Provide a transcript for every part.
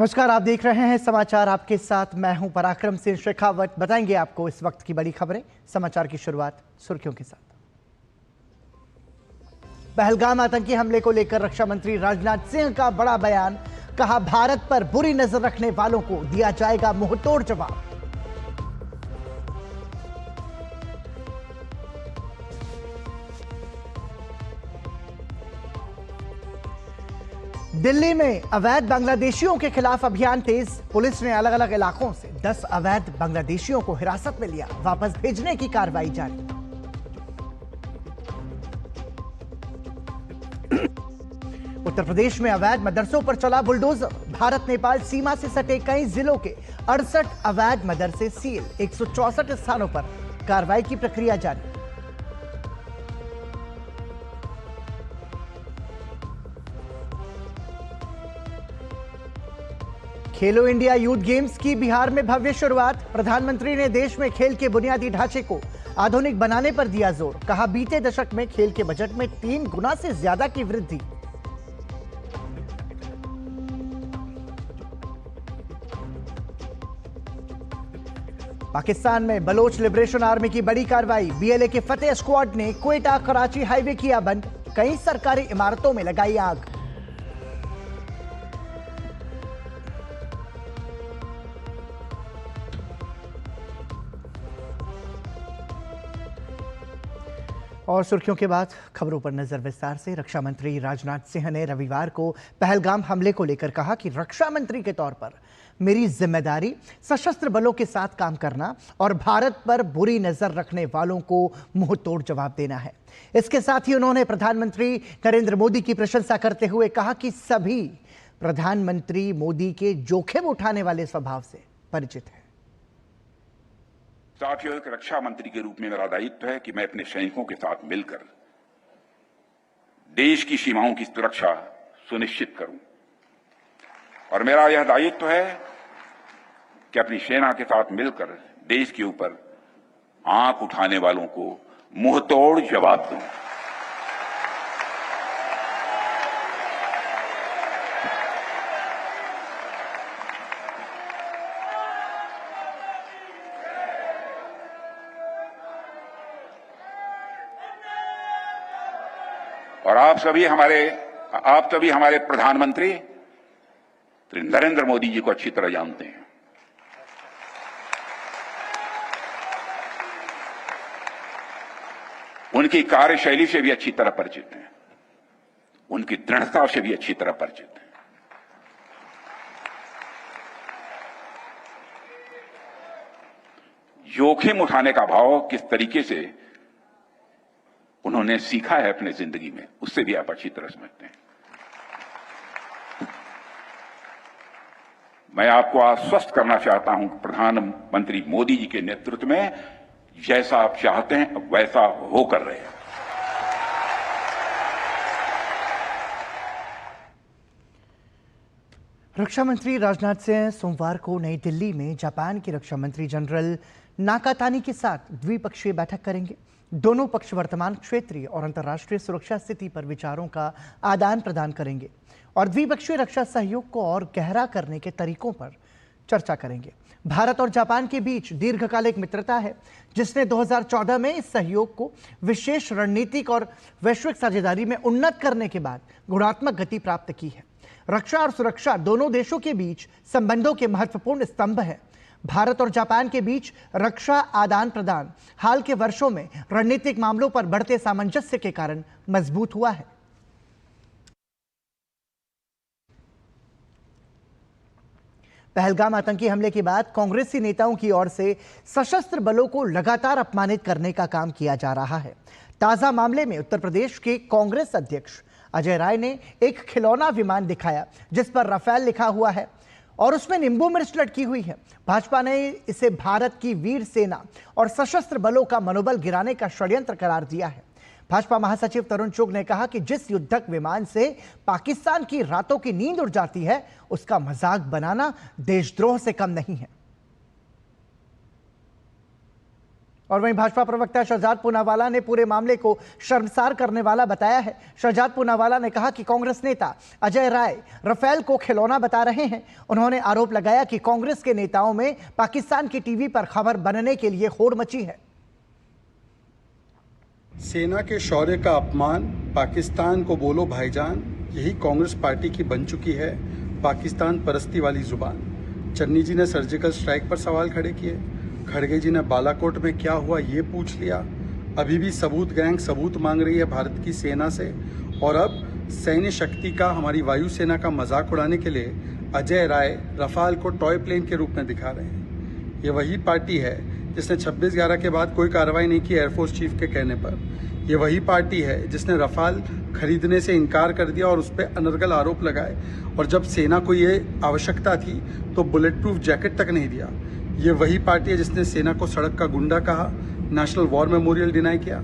नमस्कार, आप देख रहे हैं समाचार। आपके साथ मैं हूं पराक्रम सिंह शेखावत। बताएंगे आपको इस वक्त की बड़ी खबरें। समाचार की शुरुआत सुर्खियों के साथ। पहलगाम आतंकी हमले को लेकर रक्षा मंत्री राजनाथ सिंह का बड़ा बयान। कहा, भारत पर बुरी नजर रखने वालों को दिया जाएगा मुंहतोड़ जवाब। दिल्ली में अवैध बांग्लादेशियों के खिलाफ अभियान तेज। पुलिस ने अलग अलग इलाकों से 10 अवैध बांग्लादेशियों को हिरासत में लिया। वापस भेजने की कार्रवाई जारी। उत्तर प्रदेश में अवैध मदरसों पर चला बुलडोजर। भारत नेपाल सीमा से सटे कई जिलों के 68 अवैध मदरसे सील। 164 स्थानों पर कार्रवाई की प्रक्रिया जारी। खेलो इंडिया यूथ गेम्स की बिहार में भव्य शुरुआत। प्रधानमंत्री ने देश में खेल के बुनियादी ढांचे को आधुनिक बनाने पर दिया जोर। कहा, बीते दशक में खेल के बजट में 3 गुना से ज्यादा की वृद्धि। पाकिस्तान में बलोच लिबरेशन आर्मी की बड़ी कार्रवाई। बीएलए के फतेह स्क्वाड ने क्वेटा कराची हाईवे किया बंद। कई सरकारी इमारतों में लगाई आग। और सुर्खियों के बाद खबरों पर नजर विस्तार से। रक्षा मंत्री राजनाथ सिंह ने रविवार को पहलगाम हमले को लेकर कहा कि रक्षा मंत्री के तौर पर मेरी जिम्मेदारी सशस्त्र बलों के साथ काम करना और भारत पर बुरी नजर रखने वालों को मुंहतोड़ जवाब देना है। इसके साथ ही उन्होंने प्रधानमंत्री नरेंद्र मोदी की प्रशंसा करते हुए कहा कि सभी प्रधानमंत्री मोदी के जोखिम उठाने वाले स्वभाव से परिचित हैं। साथियों, एक रक्षा मंत्री के रूप में मेरा दायित्व है कि मैं अपने सैनिकों के साथ मिलकर देश की सीमाओं की सुरक्षा सुनिश्चित करूं और मेरा यह दायित्व है कि अपनी सेना के साथ मिलकर देश के ऊपर आंख उठाने वालों को मुंहतोड़ जवाब दूं। और आप सभी हमारे प्रधानमंत्री नरेंद्र मोदी जी को अच्छी तरह जानते हैं। उनकी कार्यशैली से भी अच्छी तरह परिचित हैं, उनकी दृढ़ता से भी अच्छी तरह परिचित हैं। जोखिम उठाने का भाव किस तरीके से उन्होंने सीखा है अपने जिंदगी में, उससे भी आप अच्छी तरह समझते हैं। मैं आपको आश्वस्त करना चाहता हूं, प्रधानमंत्री मोदी जी के नेतृत्व में जैसा आप चाहते हैं वैसा होकर रहे। रक्षा मंत्री राजनाथ सिंह सोमवार को नई दिल्ली में जापान के रक्षा मंत्री जनरल नाकातानी के साथ द्विपक्षीय बैठक करेंगे। दोनों पक्ष वर्तमान क्षेत्रीय और अंतर्राष्ट्रीय सुरक्षा स्थिति पर विचारों का आदान प्रदान करेंगे और द्विपक्षीय रक्षा सहयोग को और गहरा करने के तरीकों पर चर्चा करेंगे। भारत और जापान के बीच दीर्घकालिक मित्रता है, जिसने 2014 में इस सहयोग को विशेष रणनीतिक और वैश्विक साझेदारी में उन्नत करने के बाद गुणात्मक गति प्राप्त की है। रक्षा और सुरक्षा दोनों देशों के बीच संबंधों के महत्वपूर्ण स्तंभ हैं। भारत और जापान के बीच रक्षा आदान प्रदान हाल के वर्षों में रणनीतिक मामलों पर बढ़ते सामंजस्य के कारण मजबूत हुआ है। पहलगाम आतंकी हमले के बाद कांग्रेसी नेताओं की ओर से सशस्त्र बलों को लगातार अपमानित करने का काम किया जा रहा है। ताजा मामले में उत्तर प्रदेश के कांग्रेस अध्यक्ष अजय राय ने एक खिलौना विमान दिखाया जिस पर राफेल लिखा हुआ है और उसमें नींबू मिर्च लटकी हुई है। भाजपा ने इसे भारत की वीर सेना और सशस्त्र बलों का मनोबल गिराने का षड्यंत्र करार दिया है। भाजपा महासचिव तरुण चुग ने कहा कि जिस युद्धक विमान से पाकिस्तान की रातों की नींद उड़ जाती है, उसका मजाक बनाना देशद्रोह से कम नहीं है। और वहीं भाजपा प्रवक्ता शहजाद पूनावाला ने पूरे मामले को शर्मसार करने वाला बताया है। शहजाद पूनावाला ने कहा कि कांग्रेस नेता अजय राय राफेल को खिलौना बता रहे हैं। उन्होंने आरोप लगाया कि कांग्रेस के नेताओं में पाकिस्तान की टीवी पर खबर बनने के लिए होड़ मची है। सेना के शौर्य का अपमान, पाकिस्तान को बोलो भाईजान, यही कांग्रेस पार्टी की बन चुकी है पाकिस्तान परस्ती वाली जुबान। चन्नी जी ने सर्जिकल स्ट्राइक पर सवाल खड़े किए, खड़गे जी ने बालाकोट में क्या हुआ ये पूछ लिया। अभी भी सबूत गैंग सबूत मांग रही है भारत की सेना से, और अब सैन्य शक्ति का, हमारी वायुसेना का मजाक उड़ाने के लिए अजय राय रफाल को टॉय प्लेन के रूप में दिखा रहे हैं। ये वही पार्टी है जिसने 26/11 के बाद कोई कार्रवाई नहीं की एयरफोर्स चीफ के कहने पर। ये वही पार्टी है जिसने रफाल खरीदने से इनकार कर दिया और उस पर अनर्गल आरोप लगाए, और जब सेना को ये आवश्यकता थी तो बुलेट प्रूफ जैकेट तक नहीं दिया। ये वही पार्टी है जिसने सेना को सड़क का गुंडा कहा, नेशनल वॉर मेमोरियल डिनाई किया।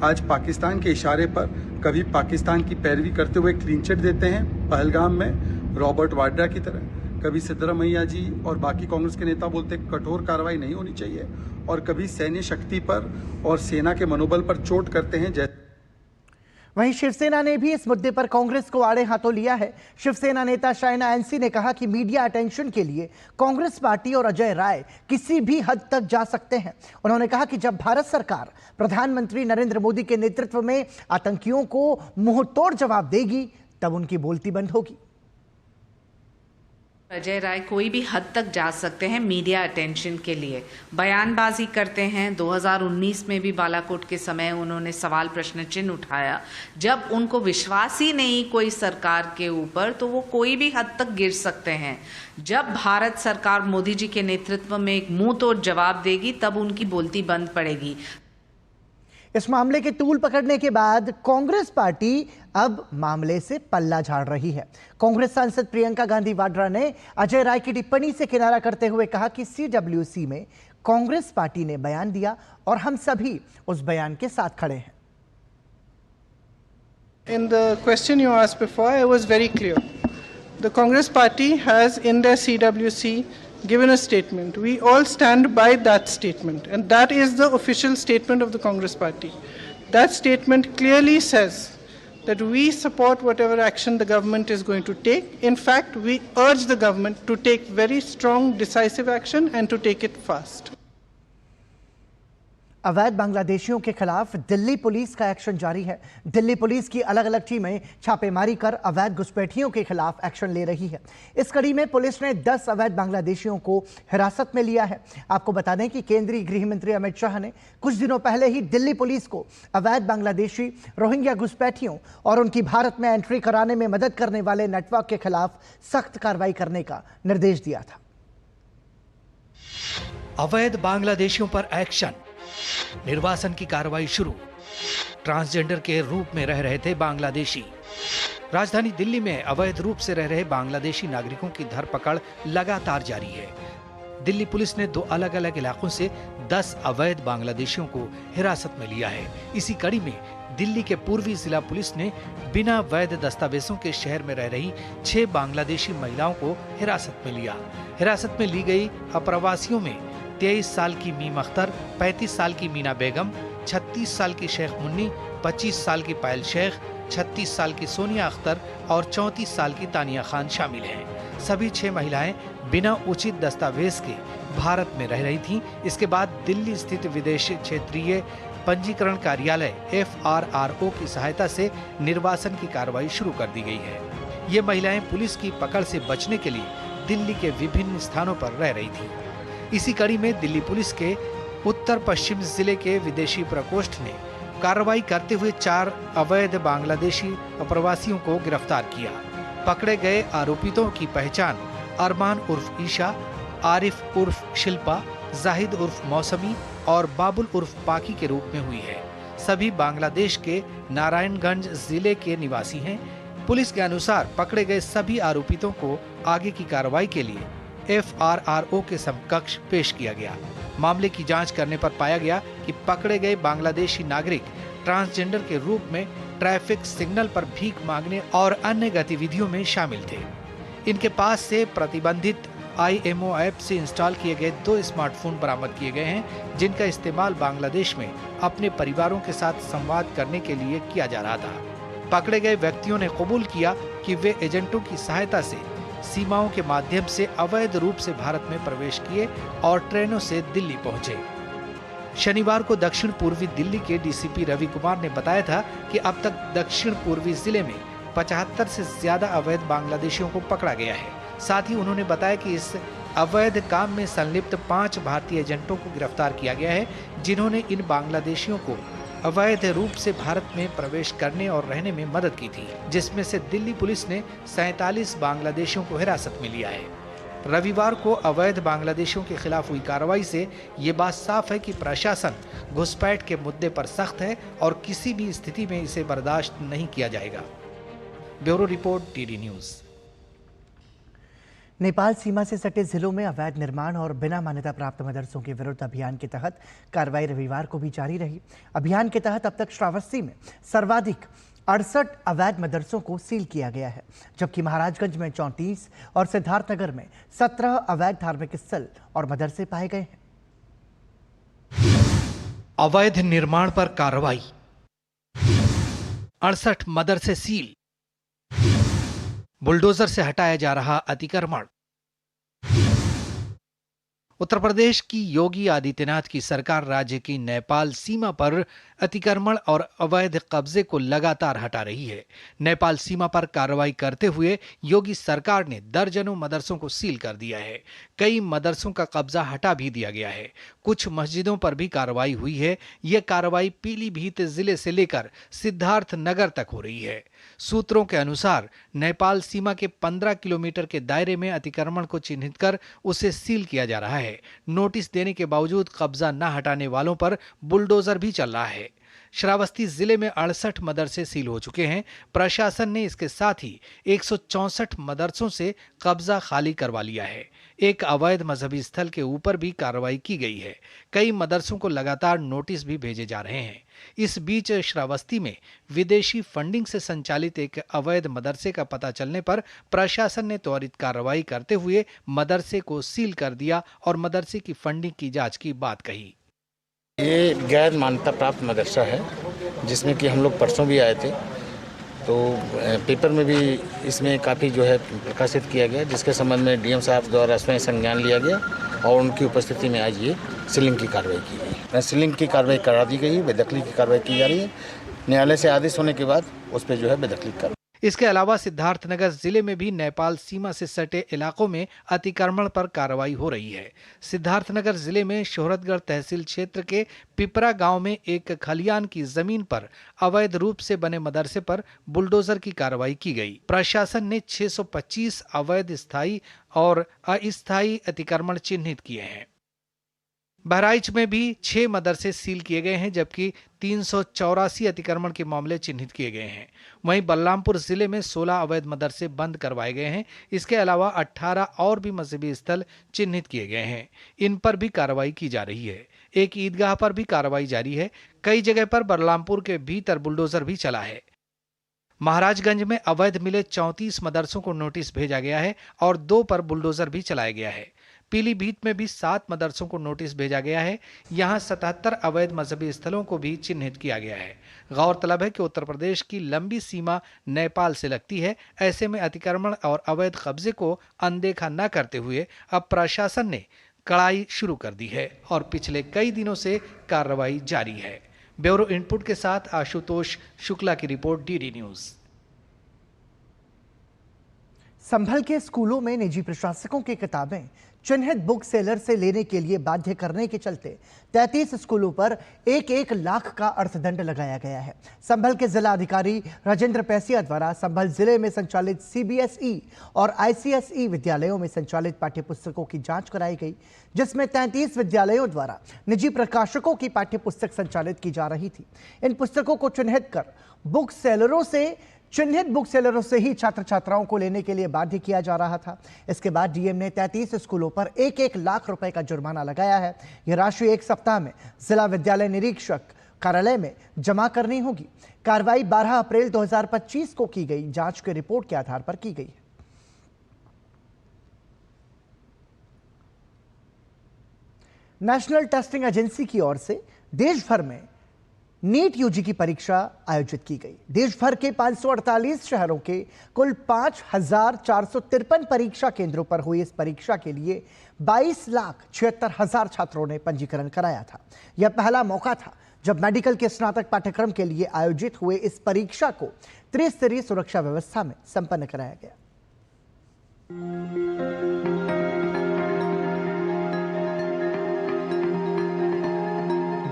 आज पाकिस्तान के इशारे पर कभी पाकिस्तान की पैरवी करते हुए क्लीन चिट देते हैं पहलगाम में रॉबर्ट वाड्रा की तरह, कभी सिद्धरामैया जी और बाकी कांग्रेस के नेता बोलते कठोर कार्रवाई नहीं होनी चाहिए, और कभी सैन्य शक्ति पर और सेना के मनोबल पर चोट करते हैं। वहीं शिवसेना ने भी इस मुद्दे पर कांग्रेस को आड़े हाथों लिया है। शिवसेना नेता शाइना एनसी ने कहा कि मीडिया अटेंशन के लिए कांग्रेस पार्टी और अजय राय किसी भी हद तक जा सकते हैं। उन्होंने कहा कि जब भारत सरकार प्रधानमंत्री नरेंद्र मोदी के नेतृत्व में आतंकियों को मुंहतोड़ जवाब देगी, तब उनकी बोलती बंद होगी। अजय राय कोई भी हद तक जा सकते हैं मीडिया अटेंशन के लिए, बयानबाजी करते हैं। 2019 में भी बालाकोट के समय उन्होंने सवाल प्रश्न चिन्ह उठाया। जब उनको विश्वास ही नहीं कोई सरकार के ऊपर, तो वो कोई भी हद तक गिर सकते हैं। जब भारत सरकार मोदी जी के नेतृत्व में एक मुंह तोड़ जवाब देगी, तब उनकी बोलती बंद पड़ेगी। इस मामले के तूल पकड़ने के बाद कांग्रेस पार्टी अब मामले से पल्ला झाड़ रही है। कांग्रेस सांसद प्रियंका गांधी वाड्रा ने अजय राय की टिप्पणी से किनारा करते हुए कहा कि CWC में कांग्रेस पार्टी ने बयान दिया और हम सभी उस बयान के साथ खड़े हैं। In the question you asked before, I was very clear. The Congress party has in their CWC given a statement. We all stand by that statement, and that is the official statement of the Congress party. That statement clearly says that we support whatever action the government is going to take. In fact, we urge the government to take very strong, decisive action and to take it fast. अवैध बांग्लादेशियों के खिलाफ Delhi police का action जारी है। Delhi police की अलग अलग टीमें छापेमारी कर अवैध घुसपैठियों के खिलाफ एक्शन ले रही है। इस कड़ी में पुलिस ने 10 अवैध बांग्लादेशियों को हिरासत में लिया है। आपको बता दें कि केंद्रीय गृह मंत्री अमित शाह ने कुछ दिनों पहले ही दिल्ली पुलिस को अवैध बांग्लादेशी रोहिंग्या घुसपैठियों और उनकी भारत में एंट्री कराने में मदद करने वाले नेटवर्क के खिलाफ सख्त कार्रवाई करने का निर्देश दिया था। अवैध बांग्लादेशियों पर एक्शन, निर्वासन की कार्रवाई शुरू। ट्रांसजेंडर के रूप में रह रहे थे बांग्लादेशी। राजधानी दिल्ली में अवैध रूप से रह रहे बांग्लादेशी नागरिकों की धरपकड़ लगातार जारी है। दिल्ली पुलिस ने 2 अलग अलग इलाकों से 10 अवैध बांग्लादेशियों को हिरासत में लिया है। इसी कड़ी में दिल्ली के पूर्वी जिला पुलिस ने बिना वैध दस्तावेजों के शहर में रह रही 6 बांग्लादेशी महिलाओं को हिरासत में लिया। हिरासत में ली गई अप्रवासियों में 23 साल की मीम अख्तर, 35 साल की मीना बेगम, 36 साल की शेख मुन्नी, 25 साल की पायल शेख, 36 साल की सोनिया अख्तर और 34 साल की तानिया खान शामिल हैं। सभी 6 महिलाएं बिना उचित दस्तावेज के भारत में रह रही थीं। इसके बाद दिल्ली स्थित विदेश क्षेत्रीय पंजीकरण कार्यालय FRRO की सहायता से निर्वासन की कार्रवाई शुरू कर दी गई है। ये महिलाएं पुलिस की पकड़ से बचने के लिए दिल्ली के विभिन्न स्थानों पर रह रही थीं। इसी कड़ी में दिल्ली पुलिस के उत्तर पश्चिम जिले के विदेशी प्रकोष्ठ ने कार्रवाई करते हुए 4 अवैध बांग्लादेशी अप्रवासियों को गिरफ्तार किया। पकड़े गए आरोपितों की पहचान अरमान उर्फ ईशा, आरिफ उर्फ शिल्पा, जाहिद उर्फ मौसमी और बाबुल उर्फ पाकी के रूप में हुई है। सभी बांग्लादेश के नारायणगंज जिले के निवासी हैं। पुलिस के अनुसार पकड़े गए सभी आरोपितों को आगे की कार्रवाई के लिए FRRO के समकक्ष पेश किया गया। मामले की जांच करने पर पाया गया कि पकड़े गए बांग्लादेशी नागरिक ट्रांसजेंडर के रूप में ट्रैफिक सिग्नल पर भीख मांगने और अन्य गतिविधियों में शामिल थे। इनके पास से प्रतिबंधित IMO ऐप से इंस्टॉल किए गए 2 स्मार्टफोन बरामद किए गए हैं, जिनका इस्तेमाल बांग्लादेश में अपने परिवारों के साथ संवाद करने के लिए किया जा रहा था। पकड़े गए व्यक्तियों ने कबूल किया कि वे एजेंटों की सहायता से सीमाओं के माध्यम से अवैध रूप से भारत में प्रवेश किए और ट्रेनों से दिल्ली पहुंचे। शनिवार को दक्षिण पूर्वी दिल्ली के DCP रवि कुमार ने बताया था कि अब तक दक्षिण पूर्वी जिले में 75 से ज्यादा अवैध बांग्लादेशियों को पकड़ा गया है। साथ ही उन्होंने बताया कि इस अवैध काम में संलिप्त 5 भारतीय एजेंटों को गिरफ्तार किया गया है, जिन्होंने इन बांग्लादेशियों को अवैध रूप से भारत में प्रवेश करने और रहने में मदद की थी, जिसमें से दिल्ली पुलिस ने 47 बांग्लादेशियों को हिरासत में लिया है। रविवार को अवैध बांग्लादेशियों के खिलाफ हुई कार्रवाई से ये बात साफ है कि प्रशासन घुसपैठ के मुद्दे पर सख्त है और किसी भी स्थिति में इसे बर्दाश्त नहीं किया जाएगा। Bureau report, DD news. Nepal सीमा से सटे जिलों में अवैध निर्माण और बिना मान्यता प्राप्त मदरसों के विरुद्ध अभियान के तहत कार्रवाई रविवार को भी जारी रही। अभियान के तहत अब तक श्रावस्ती में सर्वाधिक 68 अवैध मदरसों को सील किया गया है, जबकि महाराजगंज में 34 और सिद्धार्थनगर में 17 अवैध धार्मिक स्थल और मदरसे पाए गए हैं। अवैध निर्माण पर कार्रवाई, 68 मदरसे सील, बुलडोजर से हटाया जा रहा अतिक्रमण। उत्तर प्रदेश की योगी आदित्यनाथ की सरकार राज्य की नेपाल सीमा पर अतिक्रमण और अवैध कब्जे को लगातार हटा रही है। नेपाल सीमा पर कार्रवाई करते हुए योगी सरकार ने दर्जनों मदरसों को सील कर दिया है। कई मदरसों का कब्जा हटा भी दिया गया है। कुछ मस्जिदों पर भी कार्रवाई हुई है। यह कार्रवाई पीलीभीत जिले से लेकर सिद्धार्थनगर तक हो रही है। सूत्रों के अनुसार नेपाल सीमा के 15 किलोमीटर के दायरे में अतिक्रमण को चिन्हित कर उसे सील किया जा रहा है। नोटिस देने के बावजूद कब्जा न हटाने वालों पर बुलडोजर भी चल रहा है। श्रावस्ती जिले में 68 मदरसे सील हो चुके हैं। प्रशासन ने इसके साथ ही 164 मदरसों से कब्जा खाली करवा लिया है। एक अवैध मजहबी स्थल के ऊपर भी कार्रवाई की गई है। कई मदरसों को लगातार नोटिस भी भेजे जा रहे हैं। इस बीच श्रावस्ती में विदेशी फंडिंग से संचालित एक अवैध मदरसे का पता चलने पर प्रशासन ने त्वरित कार्रवाई करते हुए मदरसे को सील कर दिया और मदरसे की फंडिंग की जांच की बात कही। ये गैर मान्यता प्राप्त मदरसा है, जिसमें कि हम लोग परसों भी आए थे, तो पेपर में भी इसमें काफ़ी जो है प्रकाशित किया गया, जिसके संबंध में DM साहब द्वारा स्वयं संज्ञान लिया गया और उनकी उपस्थिति में आज ये सीलिंग की कार्रवाई की गई। सीलिंग की कार्रवाई करा दी गई, बेदखली की कार्रवाई की जा रही है। न्यायालय से आदेश होने के बाद उस पर जो है बेदखली कार्रवाई। इसके अलावा सिद्धार्थनगर जिले में भी नेपाल सीमा से सटे इलाकों में अतिक्रमण पर कार्रवाई हो रही है। सिद्धार्थनगर जिले में शोहरतगढ़ तहसील क्षेत्र के पिपरा गांव में एक खलियान की जमीन पर अवैध रूप से बने मदरसे पर बुलडोजर की कार्रवाई की गई। प्रशासन ने 625 अवैध स्थायी और अस्थायी अतिक्रमण चिन्हित किए हैं। बहराइच में भी 6 मदरसे सील किए गए हैं, जबकि 384 अतिक्रमण के मामले चिन्हित किए गए हैं। वहीं बलरामपुर जिले में 16 अवैध मदरसे बंद करवाए गए हैं। इसके अलावा 18 और भी मजहबी स्थल चिन्हित किए गए हैं। इन पर भी कार्रवाई की जा रही है। एक ईदगाह पर भी कार्रवाई जारी है। कई जगह पर बलरामपुर के भीतर बुलडोजर भी चला है। महाराजगंज में अवैध मिले 34 मदरसों को नोटिस भेजा गया है और 2 पर बुलडोजर भी चलाया गया है। पीलीभीत में भी 7 मदरसों को नोटिस भेजा गया है। यहां 77 अवैध मजहबी स्थलों को भी चिन्हित किया गया है। गौरतलब है कि उत्तर प्रदेश की लंबी सीमा नेपाल से लगती है। ऐसे में अतिक्रमण और अवैध कब्जे को अनदेखा न करते हुए अब प्रशासन ने कड़ाई शुरू कर दी है और पिछले कई दिनों से कार्रवाई जारी है। ब्यूरो इनपुट के साथ आशुतोष शुक्ला की रिपोर्ट, DD न्यूज। संभल के स्कूलों में निजी प्रशासकों की किताबें चिन्हित बुक सेलर से लेने के लिए बाध्य करने के चलते 33 स्कूलों पर 1-1 लाख का अर्थदंड लगाया गया है। संभल के जिला अधिकारी राजेंद्र पैसिया द्वारा संभल जिले में संचालित CBSE और ICSE विद्यालयों में संचालित पाठ्यपुस्तकों की जांच कराई गई, जिसमें 33 विद्यालयों द्वारा निजी प्रकाशकों की पाठ्यपुस्तक संचालित की जा रही थी। इन पुस्तकों को चिन्हित बुक सेलरों से ही छात्र छात्राओं को लेने के लिए बाध्य किया जा रहा था। इसके बाद DM ने 33 स्कूलों पर 1-1 लाख रुपए का जुर्माना लगाया है। यह राशि 1 सप्ताह में जिला विद्यालय निरीक्षक कार्यालय में जमा करनी होगी। कार्रवाई 12 अप्रैल 2025 को की गई जांच की रिपोर्ट के आधार पर की गई है। नेशनल टेस्टिंग एजेंसी की ओर से देश भर में नीट यूजी की परीक्षा आयोजित की गई। देश भर के 548 शहरों के कुल 5,453 परीक्षा केंद्रों पर हुई इस परीक्षा के लिए 22,76,000 छात्रों ने पंजीकरण कराया था। यह पहला मौका था जब मेडिकल के स्नातक पाठ्यक्रम के लिए आयोजित हुए इस परीक्षा को त्रिस्तरीय सुरक्षा व्यवस्था में संपन्न कराया गया।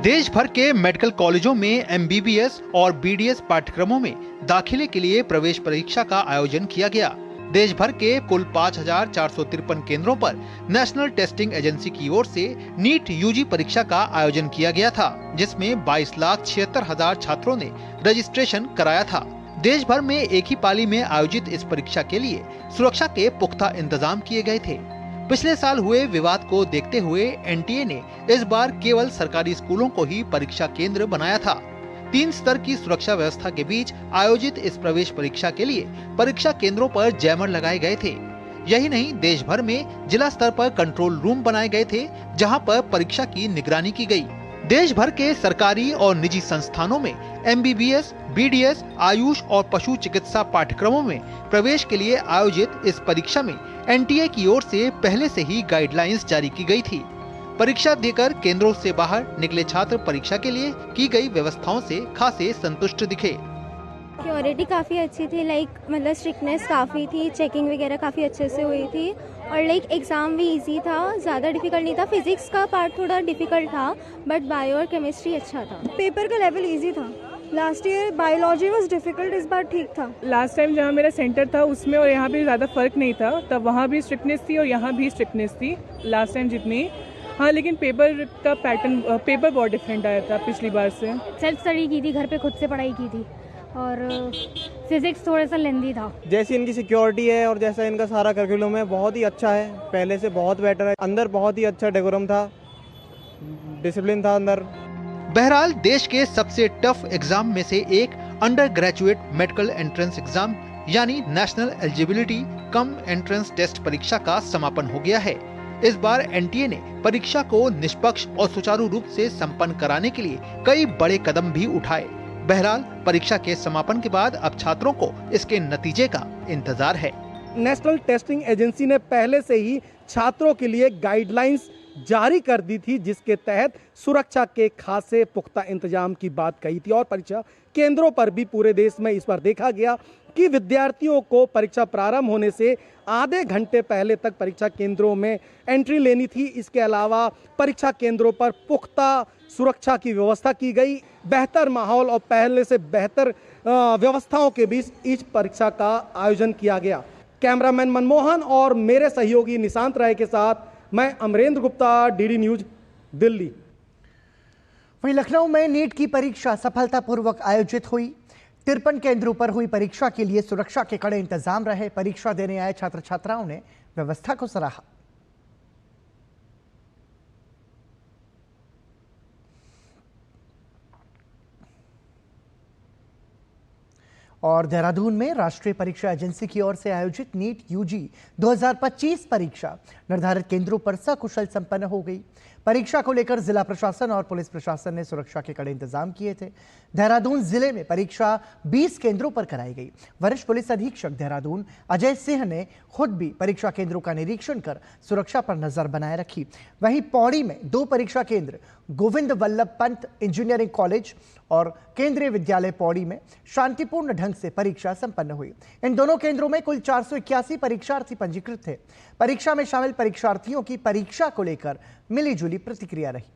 देश भर के मेडिकल कॉलेजों में एमबीबीएस और बीडीएस पाठ्यक्रमों में दाखिले के लिए प्रवेश परीक्षा का आयोजन किया गया। देश भर के कुल 5,453 केंद्रों पर नेशनल टेस्टिंग एजेंसी की ओर से नीट यूजी परीक्षा का आयोजन किया गया था, जिसमें 22,76,000 छात्रों ने रजिस्ट्रेशन कराया था। देश भर में एक ही पाली में आयोजित इस परीक्षा के लिए सुरक्षा के पुख्ता इंतजाम किए गए थे। पिछले साल हुए विवाद को देखते हुए एनटीए ने इस बार केवल सरकारी स्कूलों को ही परीक्षा केंद्र बनाया था। 3 स्तर की सुरक्षा व्यवस्था के बीच आयोजित इस प्रवेश परीक्षा के लिए परीक्षा केंद्रों पर जैमर लगाए गए थे। यही नहीं, देश भर में जिला स्तर पर कंट्रोल रूम बनाए गए थे, जहां पर परीक्षा की निगरानी की गई। देश भर के सरकारी और निजी संस्थानों में एमबीबीएस, बीडीएस, आयुष और पशु चिकित्सा पाठ्यक्रमों में प्रवेश के लिए आयोजित इस परीक्षा में एनटीए की ओर से पहले से ही गाइडलाइंस जारी की गई थी। परीक्षा देकर केंद्रों से बाहर निकले छात्र परीक्षा के लिए की गई व्यवस्थाओं से खासे संतुष्ट दिखे। सिक्योरिटी काफ़ी अच्छी थी, मतलब स्ट्रिक्टनेस काफ़ी थी, चेकिंग वगैरह काफ़ी अच्छे से हुई थी और एग्ज़ाम भी इजी था, ज़्यादा डिफिकल्ट नहीं था। फिजिक्स का पार्ट थोड़ा डिफिकल्ट था, बट बायो और केमिस्ट्री अच्छा था। पेपर का लेवल इजी था। Last year biology was difficult, इस बार ठीक था। लास्ट टाइम जहाँ मेरा सेंटर था उसमें और यहाँ पे ज़्यादा फर्क नहीं था, तब वहाँ भी स्ट्रिक्टनेस थी और यहाँ भी स्ट्रिक्टनेस थी लास्ट टाइम जितनी। हाँ, लेकिन पेपर का पैटर्न पेपर बहुत डिफरेंट आया था पिछली बार से। सेल्फ स्टडी की थी, घर पे खुद से पढ़ाई की थी और फिजिक्स थोड़ा सा लेंदी था। जैसी इनकी सिक्योरिटी है और जैसा इनका सारा करिकुलम है बहुत ही अच्छा है, पहले से बहुत बेटर है। अंदर बहुत ही अच्छा डेकोरम था, डिसिप्लिन था अंदर। बहरहाल देश के सबसे टफ एग्जाम में से एक undergraduate medical entrance exam यानी national eligibility cum entrance test परीक्षा का समापन हो गया है। इस बार एनटीए ने परीक्षा को निष्पक्ष और सुचारू रूप से संपन्न कराने के लिए कई बड़े कदम भी उठाए। बहरहाल परीक्षा के समापन के बाद अब छात्रों को इसके नतीजे का इंतजार है। नेशनल टेस्टिंग एजेंसी ने पहले से ही छात्रों के लिए गाइडलाइंस जारी कर दी थी, जिसके तहत सुरक्षा के खासे पुख्ता इंतजाम की बात कही थी और परीक्षा केंद्रों पर भी पूरे देश में इस बार देखा गया कि विद्यार्थियों को परीक्षा प्रारंभ होने से आधे घंटे पहले तक परीक्षा केंद्रों में एंट्री लेनी थी। इसके अलावा परीक्षा केंद्रों पर पुख्ता सुरक्षा की व्यवस्था की गई। बेहतर माहौल और पहले से बेहतर व्यवस्थाओं के बीच इस परीक्षा का आयोजन किया गया। कैमरामैन मनमोहन और मेरे सहयोगी निशांत राय के साथ मैं अमरेंद्र गुप्ता, डीडी न्यूज, दिल्ली। वहीं लखनऊ में नीट की परीक्षा सफलतापूर्वक आयोजित हुई। 53 केंद्रों पर हुई परीक्षा के लिए सुरक्षा के कड़े इंतजाम रहे। परीक्षा देने आए छात्र छात्राओं ने व्यवस्था को सराहा। और देहरादून में राष्ट्रीय परीक्षा एजेंसी की ओर से आयोजित नीट यूजी 2025 परीक्षा निर्धारित केंद्रों पर सकुशल संपन्न हो गई। परीक्षा को लेकर जिला प्रशासन और पुलिस प्रशासन ने सुरक्षा के कड़े इंतजाम किए थे। देहरादून जिले में परीक्षा 20 केंद्रों पर कराई गई। वरिष्ठ पुलिस अधीक्षक देहरादून अजय सिंह ने खुद भी परीक्षा केंद्रों का निरीक्षण कर सुरक्षा पर नजर बनाए रखी। वहीं पौड़ी में 2 परीक्षा केंद्र गोविंद वल्लभ पंत इंजीनियरिंग कॉलेज और केंद्रीय विद्यालय पौड़ी में शांतिपूर्ण ढंग से परीक्षा संपन्न हुई। इन दोनों केंद्रों में कुल 481 परीक्षार्थी पंजीकृत थे। परीक्षा में शामिल परीक्षार्थियों की परीक्षा को लेकर मिलीजुली प्रतिक्रिया रही।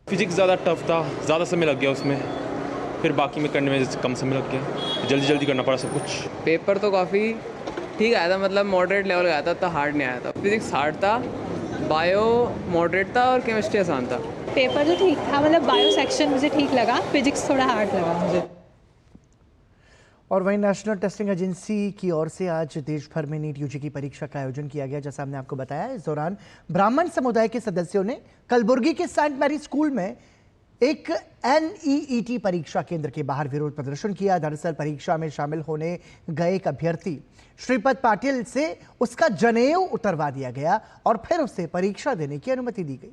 फिजिक्स ज़्यादा टफ था, ज़्यादा समय लग गया उसमें, फिर बाकी में करने में कम समय लग गया, जल्दी जल्दी करना पड़ा सब कुछ। पेपर तो काफ़ी ठीक आया था, मतलब मॉडरेट लेवल का आया था, इतना हार्ड नहीं आया था। फिजिक्स हार्ड था, बायो मॉडरेट था और केमिस्ट्री आसान था। पेपर तो ठीक था, मतलब बायो सेक्शन मुझे ठीक लगा, फिजिक्स थोड़ा हार्ड लगा मुझे। और वहीं नेशनल टेस्टिंग एजेंसी की ओर से आज देश भर में नीट यूजी की परीक्षा का आयोजन किया गया। जैसा हमने आपको बताया, इस दौरान ब्राह्मण समुदाय के सदस्यों ने कलबुर्गी के सेंट मैरी स्कूल में एक NEET परीक्षा केंद्र के बाहर विरोध प्रदर्शन किया। दरअसल परीक्षा में शामिल होने गए एक अभ्यर्थी श्रीपद पाटिल से उसका जनेऊ उतरवा दिया गया और फिर उसे परीक्षा देने की अनुमति दी गई।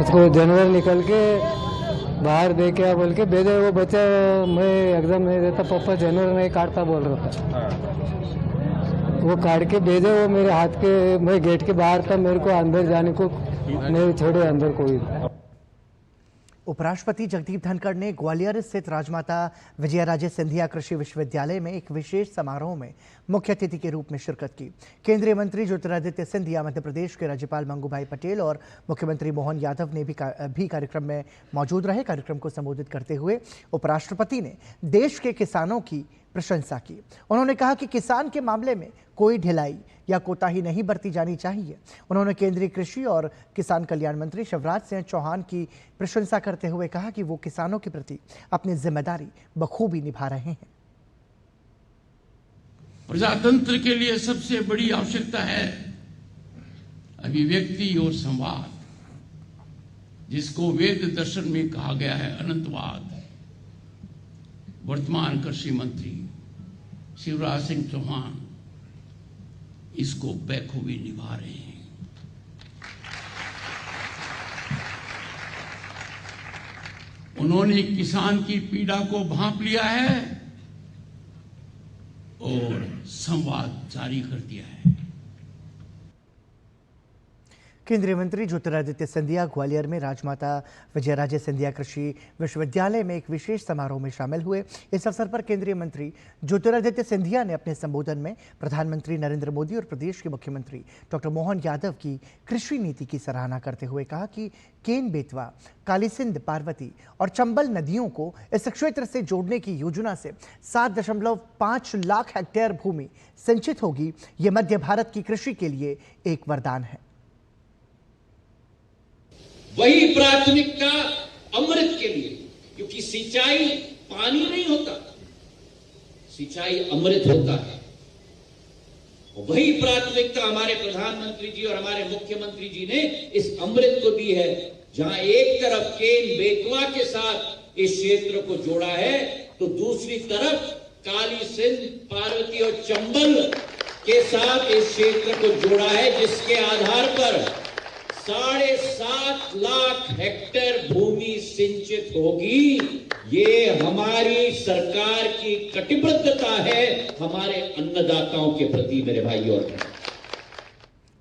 उसको जानवर निकल के बाहर दे के बोल के भेजे। वो बच्चा मैं एग्जाम नहीं देता, पापा जानवर नहीं काटता बोल रहा था। वो काट के भेजे, वो मेरे हाथ के, मैं गेट के बाहर था, मेरे को अंदर जाने को नहीं छोड़े अंदर कोई। उपराष्ट्रपति जगदीप धनखड़ ने ग्वालियर स्थित राजमाता विजयाराजे सिंधिया कृषि विश्वविद्यालय में एक विशेष समारोह में मुख्य अतिथि के रूप में शिरकत की। केंद्रीय मंत्री ज्योतिरादित्य सिंधिया, मध्य प्रदेश के राज्यपाल मंगूभाई पटेल और मुख्यमंत्री मोहन यादव ने भी कार्यक्रम में मौजूद रहे। कार्यक्रम को संबोधित करते हुए उपराष्ट्रपति ने देश के किसानों की प्रशंसा की। उन्होंने कहा कि किसान के मामले में कोई ढिलाई या कोताही नहीं बरती जानी चाहिए। उन्होंने केंद्रीय कृषि और किसान कल्याण मंत्री शिवराज सिंह चौहान की प्रशंसा करते हुए कहा कि वो किसानों के प्रति अपनी जिम्मेदारी बखूबी निभा रहे हैं। प्रजातंत्र के लिए सबसे बड़ी आवश्यकता है अभिव्यक्ति और संवाद, जिसको वेद दर्शन में कहा गया है अनंतवाद। वर्तमान कृषि मंत्री शिवराज सिंह चौहान इसको बखूबी निभा रहे हैं। उन्होंने किसान की पीड़ा को भांप लिया है और संवाद जारी कर दिया है। केंद्रीय मंत्री ज्योतिरादित्य सिंधिया ग्वालियर में राजमाता विजयाराजे सिंधिया कृषि विश्वविद्यालय में एक विशेष समारोह में शामिल हुए। इस अवसर पर केंद्रीय मंत्री ज्योतिरादित्य सिंधिया ने अपने संबोधन में प्रधानमंत्री नरेंद्र मोदी और प्रदेश के मुख्यमंत्री डॉक्टर मोहन यादव की कृषि नीति की सराहना करते हुए कहा कि केन बेतवा, काली सिंध, पार्वती और चंबल नदियों को इस क्षेत्र से जोड़ने की योजना से 7.5 लाख हेक्टेयर भूमि सिंचित होगी। ये मध्य भारत की कृषि के लिए एक वरदान है। वही प्राथमिकता अमृत के लिए, क्योंकि सिंचाई पानी नहीं होता, सिंचाई अमृत होता है। और वही प्राथमिकता हमारे प्रधानमंत्री जी और हमारे मुख्यमंत्री जी ने इस अमृत को दी है, जहां एक तरफ केन बेतवा के साथ इस क्षेत्र को जोड़ा है, तो दूसरी तरफ काली सिंध, पार्वती और चंबल के साथ इस क्षेत्र को जोड़ा है, जिसके आधार पर 7.5 लाख हेक्टेयर भूमि सिंचित होगी। ये हमारी सरकार की कटिबद्धता है हमारे अन्नदाताओं के प्रति। मेरे भाइयों और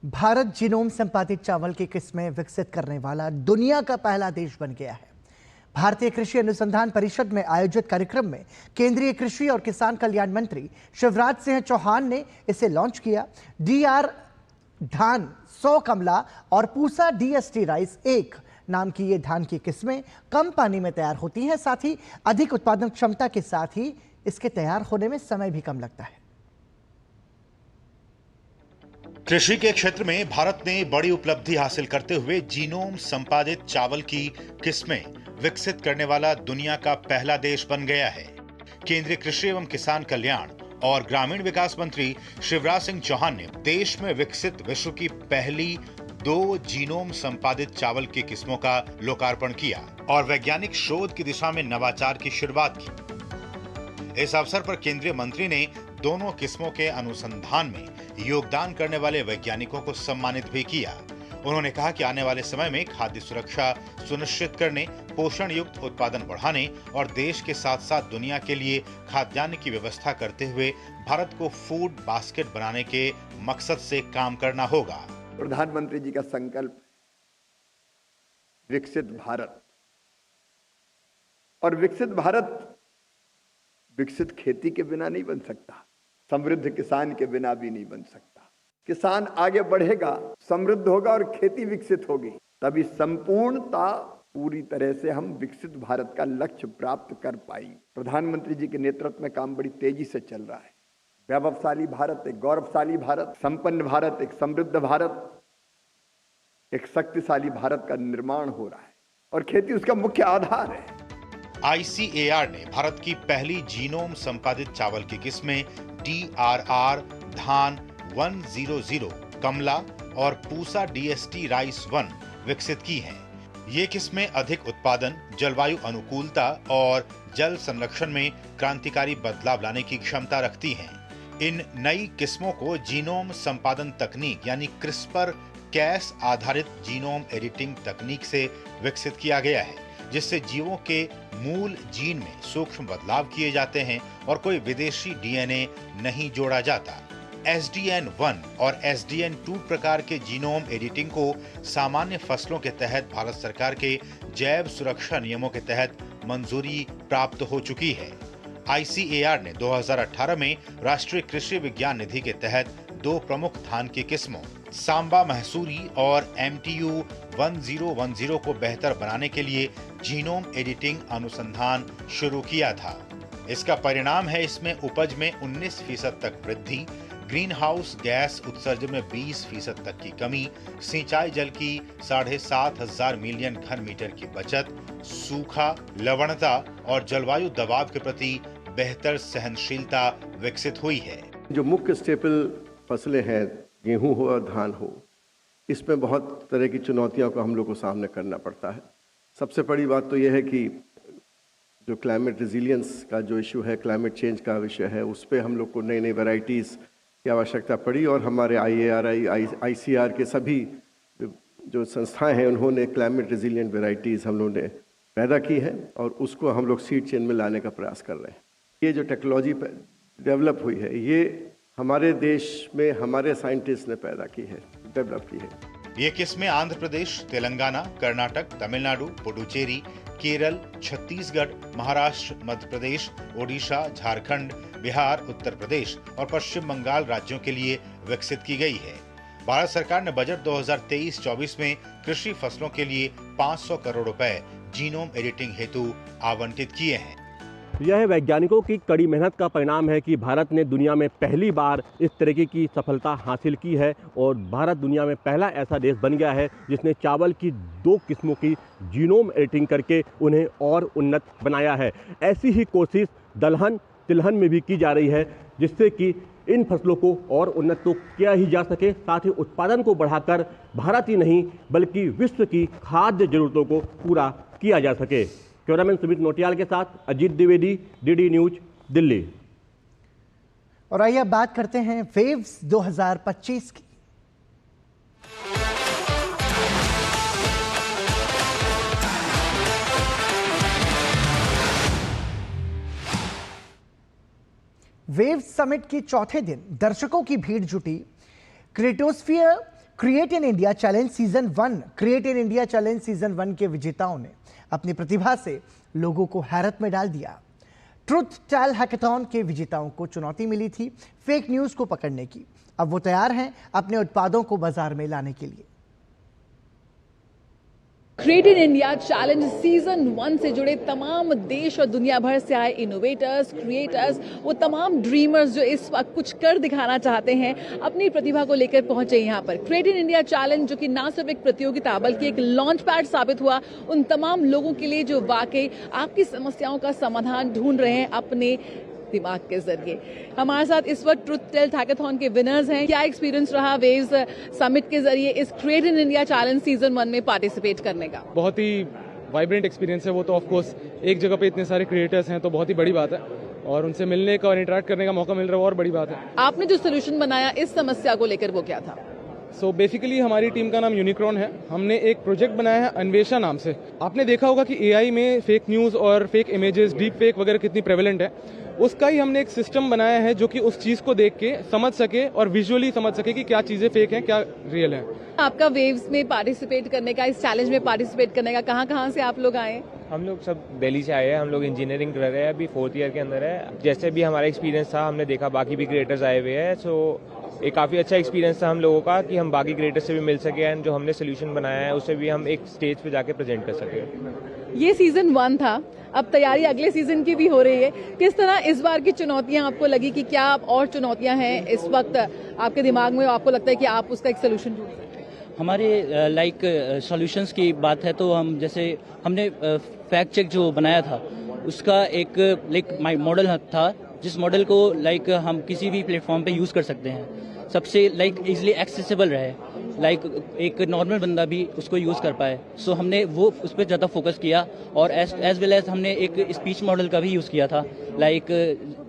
भारत जीनोम संपादित चावल की किस्में विकसित करने वाला दुनिया का पहला देश बन गया है। भारतीय कृषि अनुसंधान परिषद में आयोजित कार्यक्रम में केंद्रीय कृषि और किसान कल्याण मंत्री शिवराज सिंह चौहान ने इसे लॉन्च किया। DR धान 100 कमला और पूसा DST राइस 1 नाम की ये धान की किस्में कम पानी में तैयार होती हैं, साथ ही अधिक उत्पादन क्षमता के साथ ही इसके तैयार होने में समय भी कम लगता है। कृषि के क्षेत्र में भारत ने बड़ी उपलब्धि हासिल करते हुए जीनोम संपादित चावल की किस्में विकसित करने वाला दुनिया का पहला देश बन गया है। केंद्रीय कृषि एवं किसान कल्याण और ग्रामीण विकास मंत्री शिवराज सिंह चौहान ने देश में विकसित विश्व की पहली 2 जीनोम संपादित चावल की किस्मों का लोकार्पण किया और वैज्ञानिक शोध की दिशा में नवाचार की शुरुआत की। इस अवसर पर केंद्रीय मंत्री ने दोनों किस्मों के अनुसंधान में योगदान करने वाले वैज्ञानिकों को सम्मानित भी किया। उन्होंने कहा कि आने वाले समय में खाद्य सुरक्षा सुनिश्चित करने, पोषण युक्त उत्पादन बढ़ाने और देश के साथ साथ दुनिया के लिए खाद्यान्न की व्यवस्था करते हुए भारत को फूड बास्केट बनाने के मकसद से काम करना होगा। प्रधानमंत्री जी का संकल्प विकसित भारत, और विकसित भारत विकसित खेती के बिना नहीं बन सकता, समृद्ध किसान के बिना भी नहीं बन सकता। किसान आगे बढ़ेगा, समृद्ध होगा और खेती विकसित होगी, तभी संपूर्णता पूरी तरह से हम विकसित भारत का लक्ष्य प्राप्त कर पाएंगे। प्रधानमंत्री जी के नेतृत्व में काम बड़ी तेजी से चल रहा है। वैभवशाली भारत, एक गौरवशाली भारत, संपन्न भारत, एक समृद्ध भारत, एक शक्तिशाली भारत का निर्माण हो रहा है और खेती उसका मुख्य आधार है। ICAR ने भारत की पहली जीनोम संपादित चावल की किस्में DRR धान 100 कमला और पूसा DST राइस 1 विकसित की हैं। ये किस्में अधिक उत्पादन, जलवायु अनुकूलता और जल संरक्षण में क्रांतिकारी बदलाव लाने की क्षमता रखती हैं। इन नई किस्मों को जीनोम संपादन तकनीक यानी क्रिस्पर कैस आधारित जीनोम एडिटिंग तकनीक से विकसित किया गया है, जिससे जीवों के मूल जीन में सूक्ष्म बदलाव किए जाते हैं और कोई विदेशी डीएनए नहीं जोड़ा जाता। SDN1 और SDN2 प्रकार के जीनोम एडिटिंग को सामान्य फसलों के तहत भारत सरकार के जैव सुरक्षा नियमों के तहत मंजूरी प्राप्त हो चुकी है। ICAR ने 2018 में राष्ट्रीय कृषि विज्ञान निधि के तहत 2 प्रमुख धान की किस्मों सांबा महसूरी और MTU 1010 को बेहतर बनाने के लिए जीनोम एडिटिंग अनुसंधान शुरू किया था। इसका परिणाम है इसमें उपज में 19% तक वृद्धि, ग्रीन हाउस गैस उत्सर्जन में 20% तक की कमी, सिंचाई जल की 7,500 मिलियन घन मीटर की बचत, सूखा, लवणता और जलवायु दबाव के प्रति बेहतर सहनशीलता विकसित हुई है। जो मुख्य स्टेपल फसलें हैं, गेहूं हो और धान हो, इसमें बहुत तरह की चुनौतियों का हम लोग को सामना करना पड़ता है। सबसे बड़ी बात तो यह है कि जो क्लाइमेट रेजिलियंस का जो इशू है, क्लाइमेट चेंज का विषय है, उस पर हम लोग को नई नई वैरायटीज़ की आवश्यकता पड़ी और हमारे ICAR के सभी जो संस्थाएं हैं उन्होंने क्लाइमेट रेजिलिएंट वैरायटीज़ हम लोगों ने पैदा की है और उसको हम लोग सीड चेन में लाने का प्रयास कर रहे हैं। ये जो टेक्नोलॉजी डेवलप हुई है, ये हमारे देश में हमारे साइंटिस्ट ने पैदा की है, डेवलप की है। ये किस्में आंध्र प्रदेश, तेलंगाना, कर्नाटक, तमिलनाडु, पुडुचेरी, केरल, छत्तीसगढ़, महाराष्ट्र, मध्य प्रदेश, ओडिशा, झारखंड, बिहार, उत्तर प्रदेश और पश्चिम बंगाल राज्यों के लिए विकसित की गई है। भारत सरकार ने बजट 2023-24 में कृषि फसलों के लिए 500 करोड़ रुपए जीनोम एडिटिंग हेतु आवंटित किए हैं। यह वैज्ञानिकों की कड़ी मेहनत का परिणाम है कि भारत ने दुनिया में पहली बार इस तरीके की सफलता हासिल की है और भारत दुनिया में पहला ऐसा देश बन गया है जिसने चावल की 2 किस्मों की जीनोम एडिटिंग करके उन्हें और उन्नत बनाया है। ऐसी ही कोशिश दलहन तिलहन में भी की जा रही है, जिससे कि इन फसलों को और उन्नत तो किया ही जा सके, साथ ही उत्पादन को बढ़ाकर भारत ही नहीं बल्कि विश्व की खाद्य जरूरतों को पूरा किया जा सके। कैमरामैन सुमित नोटियाल के साथ अजीत द्विवेदी, DD न्यूज, दिल्ली। और आइए अब बात करते हैं वेव्स 2025 की। वेव्स समिट के चौथे दिन दर्शकों की भीड़ जुटी Creatosphere create in India challenge season 1 create in India challenge season 1 के विजेताओं ने अपनी प्रतिभा से लोगों को हैरत में डाल दिया। ट्रुथ टेल हैकाथॉन के विजेताओं को चुनौती मिली थी फेक न्यूज को पकड़ने की। अब वो तैयार हैं अपने उत्पादों को बाजार में लाने के लिए। Create in India challenge season 1 से जुड़े तमाम देश और दुनिया भर से आए इनोवेटर्स, क्रिएटर्स, वो तमाम ड्रीमर्स जो इस वक्त कुछ कर दिखाना चाहते हैं, अपनी प्रतिभा को लेकर पहुंचे यहाँ पर। क्रिएट इन इंडिया चैलेंज जो कि ना सिर्फ एक प्रतियोगिता बल्कि एक लॉन्च पैड साबित हुआ उन तमाम लोगों के लिए जो वाकई आपकी समस्याओं का समाधान ढूंढ रहे हैं अपने दिमाग के जरिए। हमारे साथ इस वक्त ट्रुथ टेल हैकाथॉन के विनर्स हैं। क्या एक्सपीरियंस रहा वेव्स समिट के जरिए इस create in India challenge season 1 में पार्टिसिपेट करने का? बहुत ही वाइब्रेंट एक्सपीरियंस है वो तो। ऑफ कोर्स एक जगह पे इतने सारे क्रिएटर्स हैं तो बहुत ही बड़ी बात है और उनसे मिलने का और इंटरेक्ट करने का मौका मिल रहा है और बड़ी बात है। आपने जो सोल्यूशन बनाया इस समस्या को लेकर वो क्या था? बेसिकली हमारी टीम का नाम यूनिक्रॉन है। हमने एक प्रोजेक्ट बनाया है अन्वेषा नाम से। आपने देखा होगा कि AI में फेक न्यूज़ और फेक इमेजेस, डीप फेक वगैरह कितनी प्रेवलेंट है। उसका ही हमने एक सिस्टम बनाया है जो कि उस चीज़ को देख के समझ सके और विजुअली समझ सके कि क्या चीज़ें फेक हैं, क्या रियल है। आपका वेव्स में पार्टिसिपेट करने का, इस चैलेंज में पार्टिसिपेट करने का कहाँ से आप लोग आए? हम लोग सब दिल्ली से आए हैं। हम लोग इंजीनियरिंग कर रहे हैं, अभी 4th ईयर के अंदर है। जैसे भी हमारा एक्सपीरियंस था, हमने देखा बाकी भी क्रिएटर्स आए हुए हैं, सो एक काफ़ी अच्छा एक्सपीरियंस था हम लोगों का कि हम बाकी क्रिएटर्स से भी मिल सके एंड जो हमने सोल्यूशन बनाया है उससे भी हम एक स्टेज पे जाके प्रेजेंट कर सके। ये सीजन 1 था, अब तैयारी अगले सीजन की भी हो रही है। किस तरह इस बार की चुनौतियां आपको लगी कि क्या और चुनौतियां हैं इस वक्त आपके दिमाग में, आपको लगता है कि आप उसका एक सोल्यूशन ढूंढ सकते हैं? हमारे सॉल्यूशंस की बात है तो हम जैसे हमने फैक्ट चेक जो बनाया था उसका एक मॉडल था जिस मॉडल को हम किसी भी प्लेटफॉर्म पे यूज़ कर सकते हैं, सबसे इजीली एक्सेसिबल रहे लाइक एक नॉर्मल बंदा भी उसको यूज़ कर पाए। सो हमने वो उस पर ज़्यादा फोकस किया और एज वेल एज हमने एक स्पीच मॉडल का भी यूज़ किया था। लाइक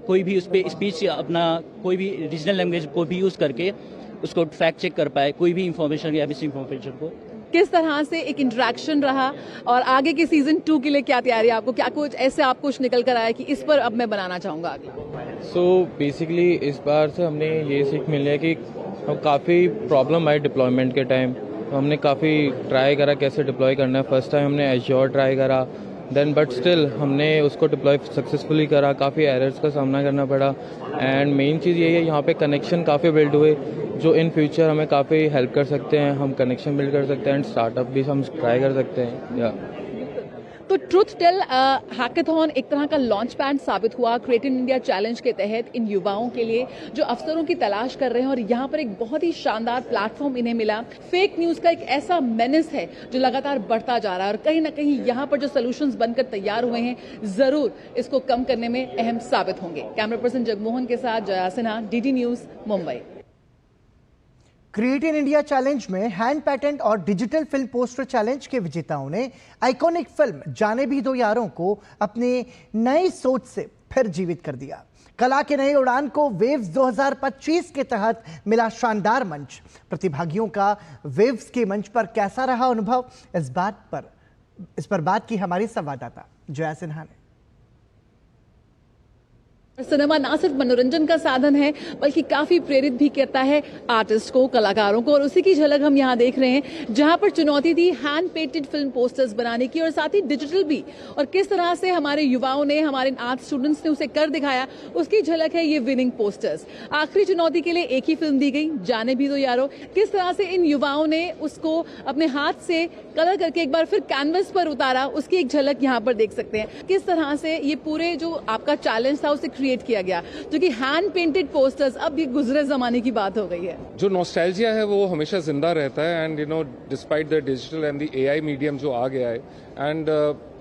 कोई भी उस पर स्पीच अपना कोई भी रीजनल लैंग्वेज को भी यूज़ करके उसको फैक्ट चेक कर पाए कोई भी इंफॉर्मेशन या मिस इंफॉर्मेशन को। किस तरह से एक इंटरेक्शन रहा और आगे के सीजन 2 के लिए क्या तैयारी है आपको? क्या कुछ ऐसे आप कुछ निकल कर आया कि इस पर अब मैं बनाना चाहूँगा आगे? सो बेसिकली इस बार से हमने ये सीख मिली है कि काफ़ी प्रॉब्लम आई डिप्लॉयमेंट के टाइम। हमने काफ़ी ट्राई करा कैसे डिप्लॉय करना है। फर्स्ट टाइम हमने एश्योर ट्राई करा देन बट स्टिल हमने उसको डिप्लॉय सक्सेसफुली करा। काफ़ी एरर्स का सामना करना पड़ा एंड मेन चीज़ यही है यहाँ पे कनेक्शन काफ़ी बिल्ड हुए जो इन फ्यूचर हमें काफ़ी हेल्प कर सकते हैं। हम कनेक्शन बिल्ड कर सकते हैं एंड स्टार्टअप भी हम ट्राई कर सकते हैं। या तो ट्रुथ टेल हैकाथॉन एक तरह का लॉन्च पैड साबित हुआ क्रिएट इन इंडिया चैलेंज के तहत इन युवाओं के लिए जो अवसरों की तलाश कर रहे हैं और यहाँ पर एक बहुत ही शानदार प्लेटफॉर्म इन्हें मिला। फेक न्यूज का एक ऐसा मेनेस है जो लगातार बढ़ता जा रहा है और कहीं ना कहीं यहाँ पर जो सोल्यूशंस बनकर तैयार हुए हैं जरूर इसको कम करने में अहम साबित होंगे। कैमरा पर्सन जगमोहन के साथ Jaya Sinha, DD news, Mumbai. Create in India challenge में हैंड पैटेंट और डिजिटल फिल्म पोस्टर चैलेंज के विजेताओं ने आइकॉनिक फिल्म जाने भी दो यारों को अपने नई सोच से फिर जीवित कर दिया। कला के नए उड़ान को वेव्स 2025 के तहत मिला शानदार मंच। प्रतिभागियों का वेव्स के मंच पर कैसा रहा अनुभव, इस पर बात की हमारी संवाददाता जया सिन्हा ने। सिनेमा ना सिर्फ मनोरंजन का साधन है बल्कि काफी प्रेरित भी करता है आर्टिस्ट को, कलाकारों को, और उसी की झलक हम यहाँ देख रहे हैं जहाँ पर चुनौती थी हैंड पेंटेड फिल्म पोस्टर्स बनाने की और साथ ही डिजिटल भी। और किस तरह से हमारे युवाओं ने, हमारे आर्ट स्टूडेंट्स ने उसे कर दिखाया, उसकी झलक है ये विनिंग पोस्टर्स। आखिरी चुनौती के लिए एक ही फिल्म दी गई, जाने भी दो यारो। किस तरह से इन युवाओं ने उसको अपने हाथ से कलर करके एक बार फिर कैनवस पर उतारा, उसकी एक झलक यहाँ पर देख सकते हैं। किस तरह से ये पूरे जो आपका चैलेंज था उसे क्रिएट किया गया, जो कि हैंड पेंटेड पोस्टर्स अब ये गुजरे जमाने की बात हो गई है। जो नॉस्टैल्जिया है वो हमेशा जिंदा रहता है and you know despite the digital and the AI medium जो आ गया है एंड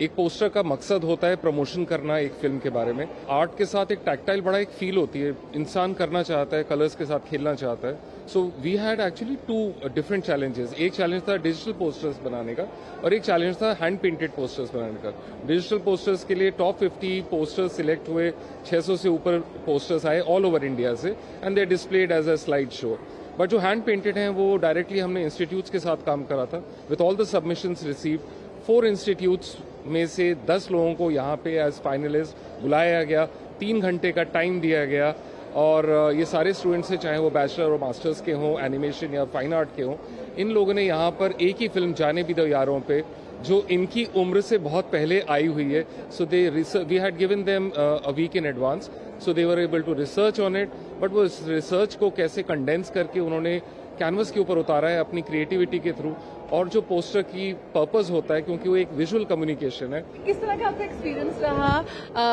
एक पोस्टर का मकसद होता है प्रमोशन करना एक फिल्म के बारे में। आर्ट के साथ एक टैक्टाइल बड़ा एक फील होती है, इंसान करना चाहता है, कलर्स के साथ खेलना चाहता है। So we had actually 2 different challenges. एक चैलेंज था डिजिटल पोस्टर्स बनाने का और एक चैलेंज था हैंड पेंटेड पोस्टर्स बनाने का। डिजिटल पोस्टर्स के लिए टॉप 50 पोस्टर्स सिलेक्ट हुए, 600 से ऊपर पोस्टर्स आए ऑल ओवर इंडिया से and they displayed as a slideshow. But जो हैंड पेंटेड हैं वो डायरेक्टली हमने इंस्टीट्यूट्स के साथ काम करा था with all the submissions received. 4 institutes में से 10 लोगों को यहाँ पे एज फाइनलिस्ट बुलाया गया, 3 घंटे का टाइम दिया गया और ये सारे स्टूडेंट्स हैं, चाहे वो बैचलर और मास्टर्स के हों, एनिमेशन या फाइन आर्ट के हों। इन लोगों ने यहाँ पर एक ही फिल्म जाने भी दो यारों पे जो इनकी उम्र से बहुत पहले आई हुई है, so we had given them a week in advance, so they were able to research on it. But वो रिसर्च को कैसे कंडेंस करके उन्होंने कैनवस के ऊपर उतारा है अपनी क्रिएटिविटी के थ्रू। और जो पोस्टर की पर्पस होता है क्योंकि वो एक विजुअल कम्युनिकेशन है। किस तरह का आपका एक्सपीरियंस रहा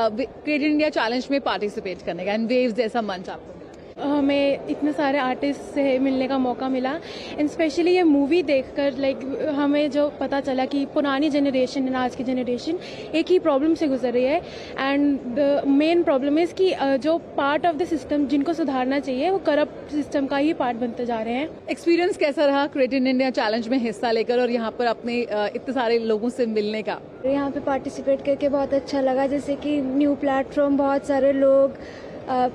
क्रिएट इन इंडिया चैलेंज में पार्टिसिपेट करने का एंड वेव्स जैसा मंच आपको? हमें इतने सारे आर्टिस्ट से मिलने का मौका मिला एंड स्पेशली ये मूवी देखकर लाइक हमें जो पता चला कि पुरानी जनरेशन एंड आज की जनरेशन एक ही प्रॉब्लम से गुजर रही है and the main problem is कि जो पार्ट ऑफ द सिस्टम जिनको सुधारना चाहिए वो करप्ट सिस्टम का ही पार्ट बनते जा रहे हैं। एक्सपीरियंस कैसा रहा क्रिएट इन इंडिया चैलेंज में हिस्सा लेकर और यहाँ पर अपने इतने सारे लोगों से मिलने का? यहाँ पे पार्टिसिपेट करके बहुत अच्छा लगा, जैसे कि न्यू प्लेटफॉर्म, बहुत सारे लोग,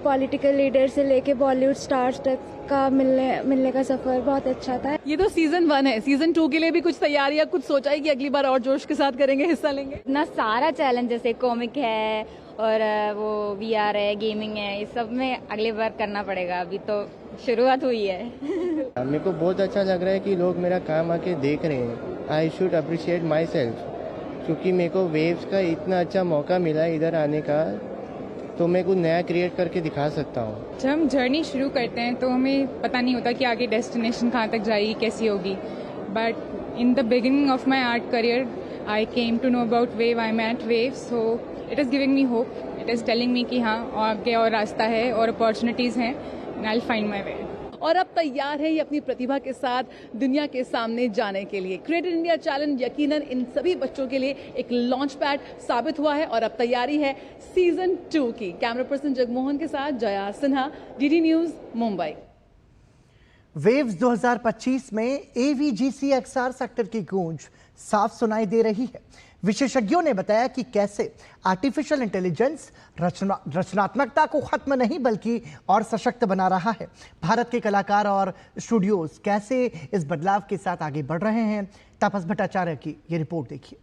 पॉलिटिकल लीडर से लेके बॉलीवुड स्टार्स तक का मिलने का सफर बहुत अच्छा था। ये तो सीजन 1 है, सीजन 2 के लिए भी कुछ तैयारियां, कुछ सोचा है कि अगली बार और जोश के साथ करेंगे, हिस्सा लेंगे? इतना सारा चैलेंज, जैसे कॉमिक है और वो VR है, गेमिंग है, इस सब में अगली बार करना पड़ेगा। अभी तो शुरुआत हुई है। मेरे को बहुत अच्छा लग रहा है कि लोग मेरा काम आके देख रहे हैं। I should appreciate my self, क्योंकि मेरे को वेव्स का इतना अच्छा मौका मिला इधर आने का, तो मैं कुछ नया क्रिएट करके दिखा सकता हूँ। जब हम जर्नी शुरू करते हैं तो हमें पता नहीं होता कि आगे डेस्टिनेशन कहाँ तक जाएगी, कैसी होगी। But in the beginning of my art career I came to know about wave, I am at wave, so it is giving me hope, it is telling me कि हाँ आगे और रास्ता है और अपॉर्चुनिटीज़ हैं and I will find my way. और अब तैयार है ये अपनी प्रतिभा के साथ दुनिया के सामने जाने के लिए। क्रिएट इन इंडिया चैलेंज यकीनन इन सभी बच्चों के लिए एक लॉन्च पैड साबित हुआ है और अब तैयारी है सीजन 2 की। कैमरा पर्सन जगमोहन के साथ Jaya Sinha, DD news, Mumbai. Waves 2025 में AVGC XR सेक्टर की गूंज साफ सुनाई दे रही है। विशेषज्ञों ने बताया कि कैसे आर्टिफिशियल इंटेलिजेंस रचनात्मकता को खत्म नहीं बल्कि और सशक्त बना रहा है। भारत के कलाकार और स्टूडियोज कैसे इस बदलाव के साथ आगे बढ़ रहे हैं, तापस भट्टाचार्य की ये रिपोर्ट देखिए।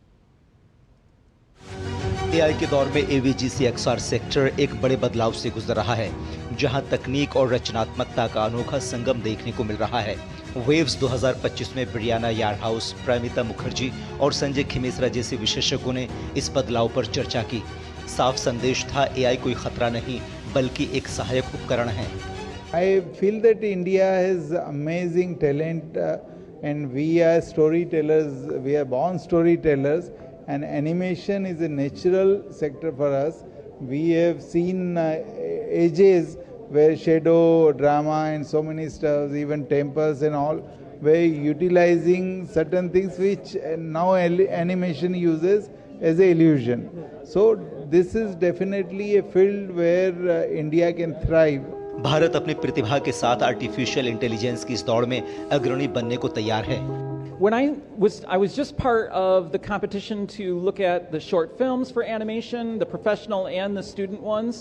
AI के दौर में AVGC XR सेक्टर एक बड़े बदलाव से गुजर रहा है, जहां तकनीक और रचनात्मकता का अनोखा संगम देखने को मिल रहा है। वेव्स 2025 में ब्रियाना यार्डहाउस, प्रेमिता मुखर्जी और संजय खिमेसरा जैसे विशेषज्ञों ने इस बदलाव पर चर्चा की। साफ संदेश था, AI कोई खतरा नहीं बल्कि एक सहायक उपकरण है। I feel that India has amazing talent and we are storytellers, we are born storytellers. And animation is a natural sector for us. We have seen ages where shadow, drama and so many stuff, even temples and all, were utilizing certain things which now animation uses as an illusion. So this is definitely a field where India can thrive. Bharat अपनी प्रतिभा के साथ artificial intelligence की इस दौड़ में अग्रणी बनने को तैयार है। When I was just part of the competition to look at the short films for animation, the professional and the student ones,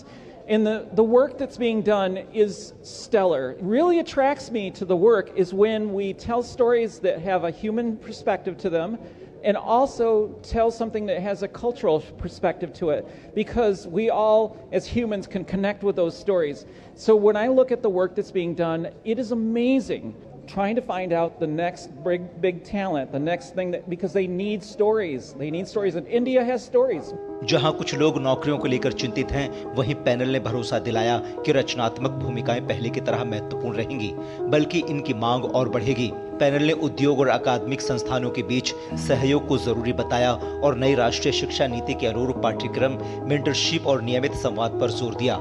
and the work that's being done is stellar. It really attracts me to the work is when we tell stories that have a human perspective to them and also tell something that has a cultural perspective to it, because we all as humans can connect with those stories. So when I look at the work that's being done, it is amazing. Trying to find out the next big talent, the next thing that, because they need stories. They need stories, and India has stories. जहां कुछ लोग नौकरियों को लेकर चिंतित हैं, वहीं panel ने भरोसा दिलाया कि रचनात्मक भूमिकाएं पहले की तरह महत्वपूर्ण रहेंगी, बल्कि इनकी मांग और बढ़ेगी। पैनल ने उद्योग और अकादमिक संस्थानों के बीच सहयोग को जरूरी बताया और नई राष्ट्रीय शिक्षा नीति के अनुरूप पाठ्यक्रम, मेंटरशिप और नियमित संवाद पर जोर दिया।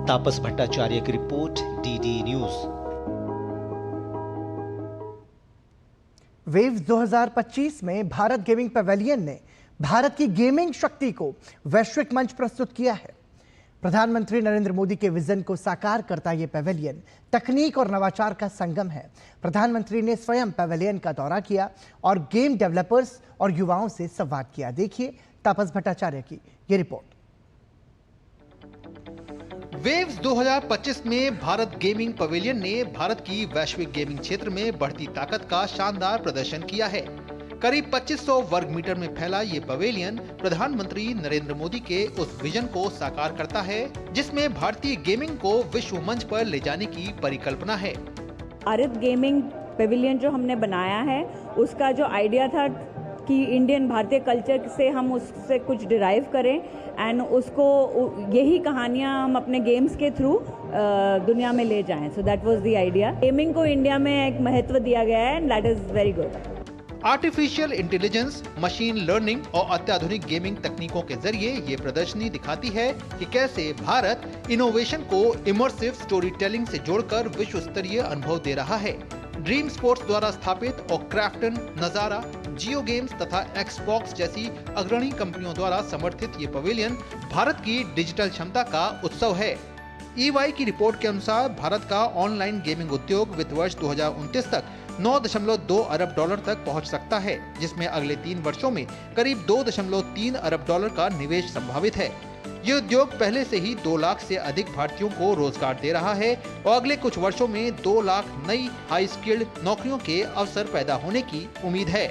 तापस भट्टाचार्य की रिपोर्ट, DD न्यूज। वेव्स 2025 में भारत गेमिंग पवेलियन ने भारत की गेमिंग शक्ति को वैश्विक मंच प्रस्तुत किया है। प्रधानमंत्री नरेंद्र मोदी के विजन को साकार करता यह पवेलियन तकनीक और नवाचार का संगम है। प्रधानमंत्री ने स्वयं पवेलियन का दौरा किया और गेम डेवलपर्स और युवाओं से संवाद किया। देखिए तापस भट्टाचार्य की यह रिपोर्ट। वेव्स 2025 में भारत गेमिंग पवेलियन ने भारत की वैश्विक गेमिंग क्षेत्र में बढ़ती ताकत का शानदार प्रदर्शन किया है। करीब 2500 वर्ग मीटर में फैला ये पवेलियन प्रधानमंत्री नरेंद्र मोदी के उस विजन को साकार करता है, जिसमें भारतीय गेमिंग को विश्व मंच पर ले जाने की परिकल्पना है। भारत गेमिंग पवेलियन जो हमने बनाया है, उसका जो आइडिया था कि इंडियन भारतीय कल्चर से हम उससे कुछ डिराइव करें एंड उसको यही कहानियां हम अपने गेम्स के थ्रू दुनिया में ले जाएं। So that was the idea. Gaming को इंडिया में एक महत्व दिया गया है and that is very good. Artificial intelligence, machine learning और अत्याधुनिक गेमिंग तकनीकों के जरिए ये प्रदर्शनी दिखाती है कि कैसे भारत इनोवेशन को इमर्सिव स्टोरी टेलिंग से जोड़कर विश्व स्तरीय अनुभव दे रहा है। ड्रीम स्पोर्ट्स द्वारा स्थापित और क्राफ्टन, नजारा, जियो गेम्स तथा एक्सबॉक्स जैसी अग्रणी कंपनियों द्वारा समर्थित ये पवेलियन भारत की डिजिटल क्षमता का उत्सव है। EY की रिपोर्ट के अनुसार भारत का ऑनलाइन गेमिंग उद्योग वित्त वर्ष 2029 तक 9.2 अरब डॉलर तक पहुंच सकता है, जिसमें अगले 3 वर्षों में करीब 2.3 अरब डॉलर का निवेश संभावित है। ये उद्योग पहले से ही 2 लाख से अधिक भारतीयों को रोजगार दे रहा है और अगले कुछ वर्षों में 2 लाख नई हाई स्किल्ड नौकरियों के अवसर पैदा होने की उम्मीद है।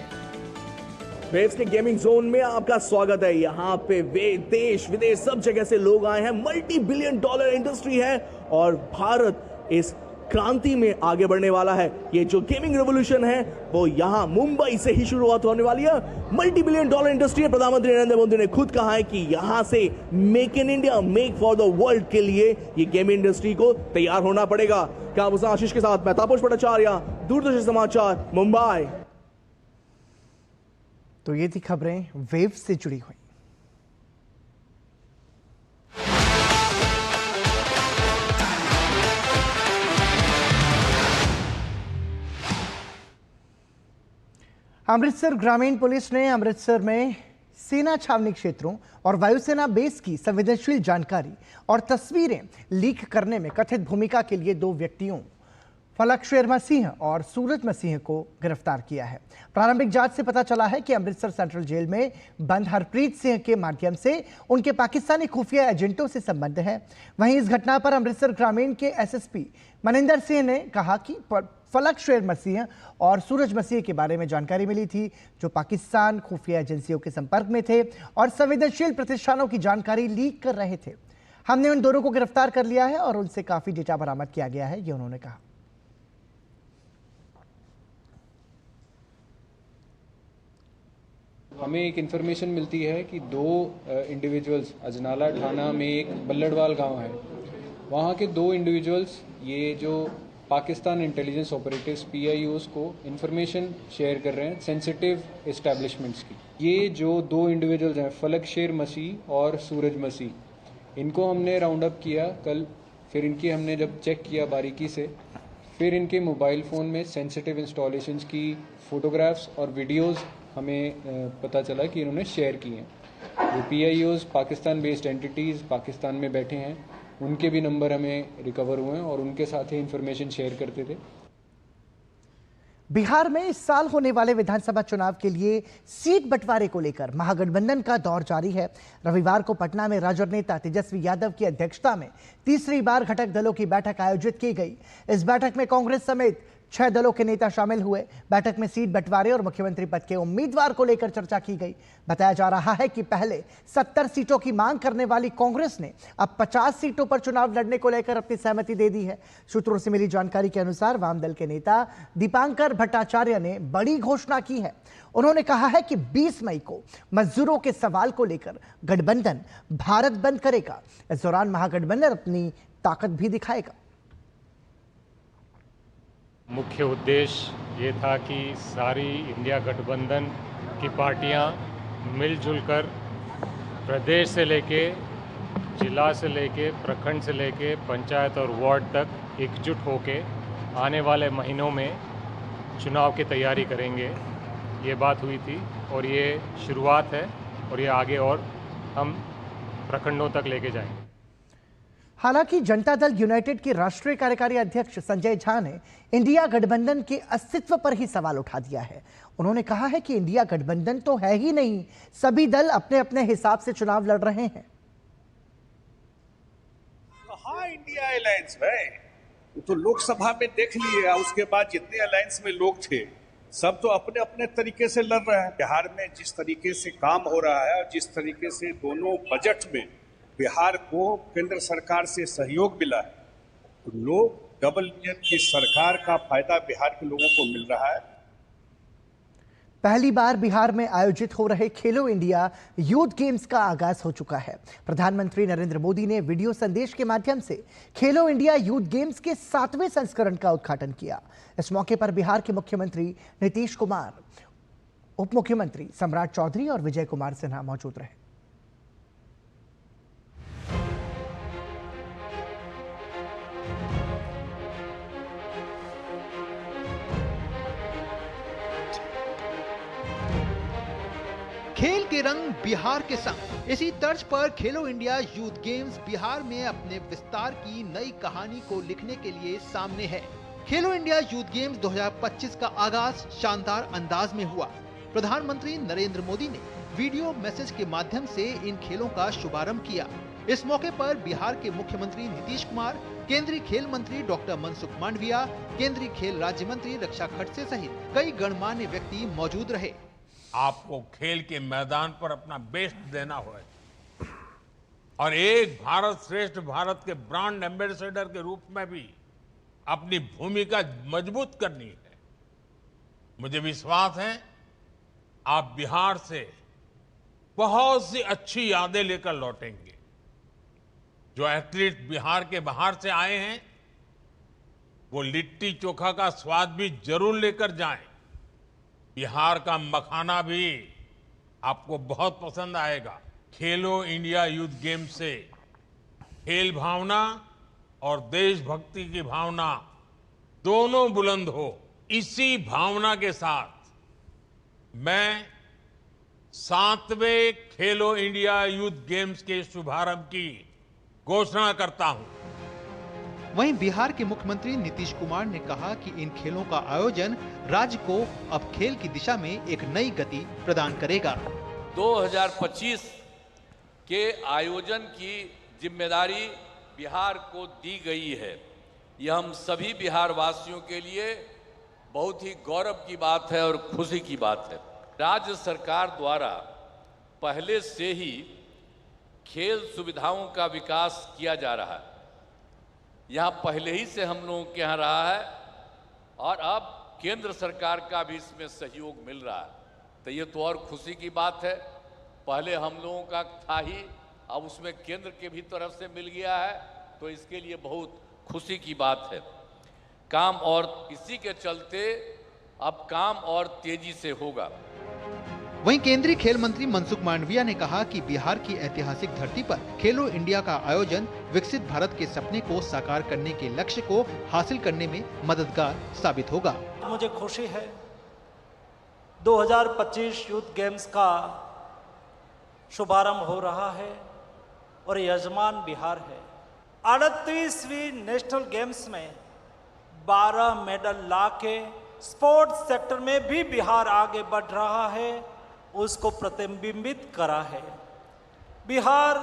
वेव्स के गेमिंग जोन में आपका स्वागत है। यहाँ पे देश विदेश सब जगह से लोग आए हैं। मल्टी बिलियन डॉलर इंडस्ट्री है और भारत इस क्रांति में आगे बढ़ने वाला है। ये जो गेमिंग रेवोल्यूशन है वो यहाँ मुंबई से ही शुरुआत होने वाली है। मल्टी बिलियन डॉलर इंडस्ट्री है। प्रधानमंत्री नरेंद्र मोदी ने खुद कहा है कि यहाँ से make in India, make for the world के लिए ये गेमिंग इंडस्ट्री को तैयार होना पड़ेगा। क्या आप आशीष के साथ मैं तापस भट्टाचार्य, दूरदर्शन समाचार, मुंबई। तो ये थी खबरें वेव से जुड़ी हुई। अमृतसर ग्रामीण पुलिस ने अमृतसर में सेना छावनी क्षेत्रों और वायुसेना बेस की संवेदनशील जानकारी और तस्वीरें लीक करने में कथित भूमिका के लिए 2 व्यक्तियों फलक शेर मसीह और सूरज मसीह को गिरफ्तार किया है। प्रारंभिक जांच से पता चला है कि अमृतसर सेंट्रल जेल में बंद हरप्रीत सिंह के माध्यम से उनके पाकिस्तानी खुफिया एजेंटों से संबंध है। वहीं इस घटना पर अमृतसर ग्रामीण के एसएसपी मनिंदर सिंह ने कहा कि फलक शेर मसीह और सूरज मसीह के बारे में जानकारी मिली थी, जो पाकिस्तान खुफिया एजेंसियों के संपर्क में थे और संवेदनशील प्रतिष्ठानों की जानकारी लीक कर रहे थे। हमने उन दोनों को गिरफ्तार कर लिया है और उनसे काफी डेटा बरामद किया गया है, ये उन्होंने कहा। हमें एक इन्फॉर्मेशन मिलती है कि दो इंडिविजुअल्स अजनाला थाना में एक बल्लड़वाल गांव है, वहाँ के दो इंडिविजुअल्स ये जो पाकिस्तान इंटेलिजेंस ऑपरेटिव्स PIOs को इन्फॉर्मेशन शेयर कर रहे हैं सेंसिटिव एस्टैब्लिशमेंट्स की। ये जो दो इंडिविजुअल्स हैं फलक शेर मसीह और सूरज मसीह, इनको हमने राउंड अप किया कल। फिर इनकी हमने जब चेक किया बारीकी से, फिर इनके मोबाइल फ़ोन में सेंसिटिव इंस्टॉलेशंस की फ़ोटोग्राफ्स और वीडियोस हमें पता चला कि इन्होंने शेयर की हैं। जो PIOs Pakistan based entities Pakistan में बैठे हैं, उनके भी नंबर हमें रिकवर हुए हैं और उनके साथ ही इंफॉर्मेशन शेयर करते थे। बिहार में इस साल होने वाले विधानसभा चुनाव के लिए सीट बंटवारे को लेकर महागठबंधन का दौर जारी है। रविवार को पटना में राजद नेता तेजस्वी यादव की अध्यक्षता में तीसरी बार घटक दलों की बैठक आयोजित की गई। इस बैठक में कांग्रेस समेत 6 दलों के नेता शामिल हुए। बैठक में सीट बंटवारे और मुख्यमंत्री पद के उम्मीदवार को लेकर चर्चा की गई। बताया जा रहा है कि पहले 70 सीटों की मांग करने वाली कांग्रेस ने अब 50 सीटों पर चुनाव लड़ने को लेकर अपनी सहमति दे दी है। सूत्रों से मिली जानकारी के अनुसार वाम दल के नेता दीपांकर भट्टाचार्य ने बड़ी घोषणा की है। उन्होंने कहा है कि 20 मई को मजदूरों के सवाल को लेकर गठबंधन भारत बंद करेगा। इस दौरान महागठबंधन अपनी ताकत भी दिखाएगा। मुख्य उद्देश्य ये था कि सारी इंडिया गठबंधन की पार्टियां मिलजुल कर प्रदेश से लेके जिला से लेके प्रखंड से लेके पंचायत और वार्ड तक एकजुट होके आने वाले महीनों में चुनाव की तैयारी करेंगे। ये बात हुई थी और ये शुरुआत है और ये आगे और हम प्रखंडों तक लेके जाएंगे। हालांकि जनता दल यूनाइटेड के राष्ट्रीय कार्यकारी अध्यक्ष संजय झा ने इंडिया गठबंधन के अस्तित्व पर ही सवाल उठा दिया है। उन्होंने कहा है कि इंडिया गठबंधन तो है ही नहीं, सभी दल अपने अपने हिसाब से चुनाव लड़ रहे हैं। कहाँ इंडिया अलायंस है? तो लोकसभा में देख लिए, उसके बाद जितने अलायंस में लोग थे सब तो अपने अपने तरीके से लड़ रहे हैं। बिहार में जिस तरीके से काम हो रहा है और जिस तरीके से दोनों बजट में बिहार को केंद्र सरकार से सहयोग मिला है, तो लोग डबल इंजन की सरकार का फायदा बिहार के लोगों को मिल रहा है। पहली बार बिहार में आयोजित हो रहे खेलो इंडिया यूथ गेम्स का आगाज हो चुका है। प्रधानमंत्री नरेंद्र मोदी ने वीडियो संदेश के माध्यम से खेलो इंडिया यूथ गेम्स के 7वें संस्करण का उद्घाटन किया। इस मौके पर बिहार के मुख्यमंत्री नीतीश कुमार, उप मुख्यमंत्री सम्राट चौधरी और विजय कुमार सिन्हा मौजूद रहे। खेल के रंग बिहार के संग। इसी तर्ज पर खेलो इंडिया यूथ गेम्स बिहार में अपने विस्तार की नई कहानी को लिखने के लिए सामने है। खेलो इंडिया यूथ गेम्स 2025 का आगाज शानदार अंदाज में हुआ। प्रधानमंत्री नरेंद्र मोदी ने वीडियो मैसेज के माध्यम से इन खेलों का शुभारंभ किया। इस मौके पर बिहार के मुख्यमंत्री नीतीश कुमार, केंद्रीय खेल मंत्री डॉक्टर मनसुख मांडविया, केंद्रीय खेल राज्य मंत्री रक्षा खड़से सहित कई गणमान्य व्यक्ति मौजूद रहे। आपको खेल के मैदान पर अपना बेस्ट देना होगा और एक भारत श्रेष्ठ भारत के ब्रांड एम्बेसडर के रूप में भी अपनी भूमिका मजबूत करनी है। मुझे विश्वास है आप बिहार से बहुत सी अच्छी यादें लेकर लौटेंगे। जो एथलीट बिहार के बाहर से आए हैं वो लिट्टी चोखा का स्वाद भी जरूर लेकर जाएं। बिहार का मखाना भी आपको बहुत पसंद आएगा। खेलो इंडिया यूथ गेम से खेल भावना और देशभक्ति की भावना दोनों बुलंद हो। इसी भावना के साथ मैं 7वें खेलो इंडिया यूथ गेम्स के शुभारंभ की घोषणा करता हूं। वहीं बिहार के मुख्यमंत्री नीतीश कुमार ने कहा कि इन खेलों का आयोजन राज्य को अब खेल की दिशा में एक नई गति प्रदान करेगा। 2025 के आयोजन की जिम्मेदारी बिहार को दी गई है। यह हम सभी बिहार वासियों के लिए बहुत ही गौरव की बात है और खुशी की बात है। राज्य सरकार द्वारा पहले से ही खेल सुविधाओं का विकास किया जा रहा है। यहाँ पहले ही से हम लोगों के यहाँ रहा है और अब केंद्र सरकार का भी इसमें सहयोग मिल रहा है, तो ये तो और खुशी की बात है। पहले हम लोगों का था ही, अब उसमें केंद्र के भी तरफ से मिल गया है, तो इसके लिए बहुत खुशी की बात है। काम और इसी के चलते अब काम और तेजी से होगा। वहीं केंद्रीय खेल मंत्री मनसुख मांडविया ने कहा कि बिहार की ऐतिहासिक धरती पर खेलो इंडिया का आयोजन विकसित भारत के सपने को साकार करने के लक्ष्य को हासिल करने में मददगार साबित होगा। मुझे खुशी है 2025 यूथ गेम्स का शुभारंभ हो रहा है और यजमान बिहार है। 38वीं नेशनल गेम्स में 12 मेडल लाके स्पोर्ट्स सेक्टर में भी बिहार आगे बढ़ रहा है, उसको प्रतिबिंबित करा है। बिहार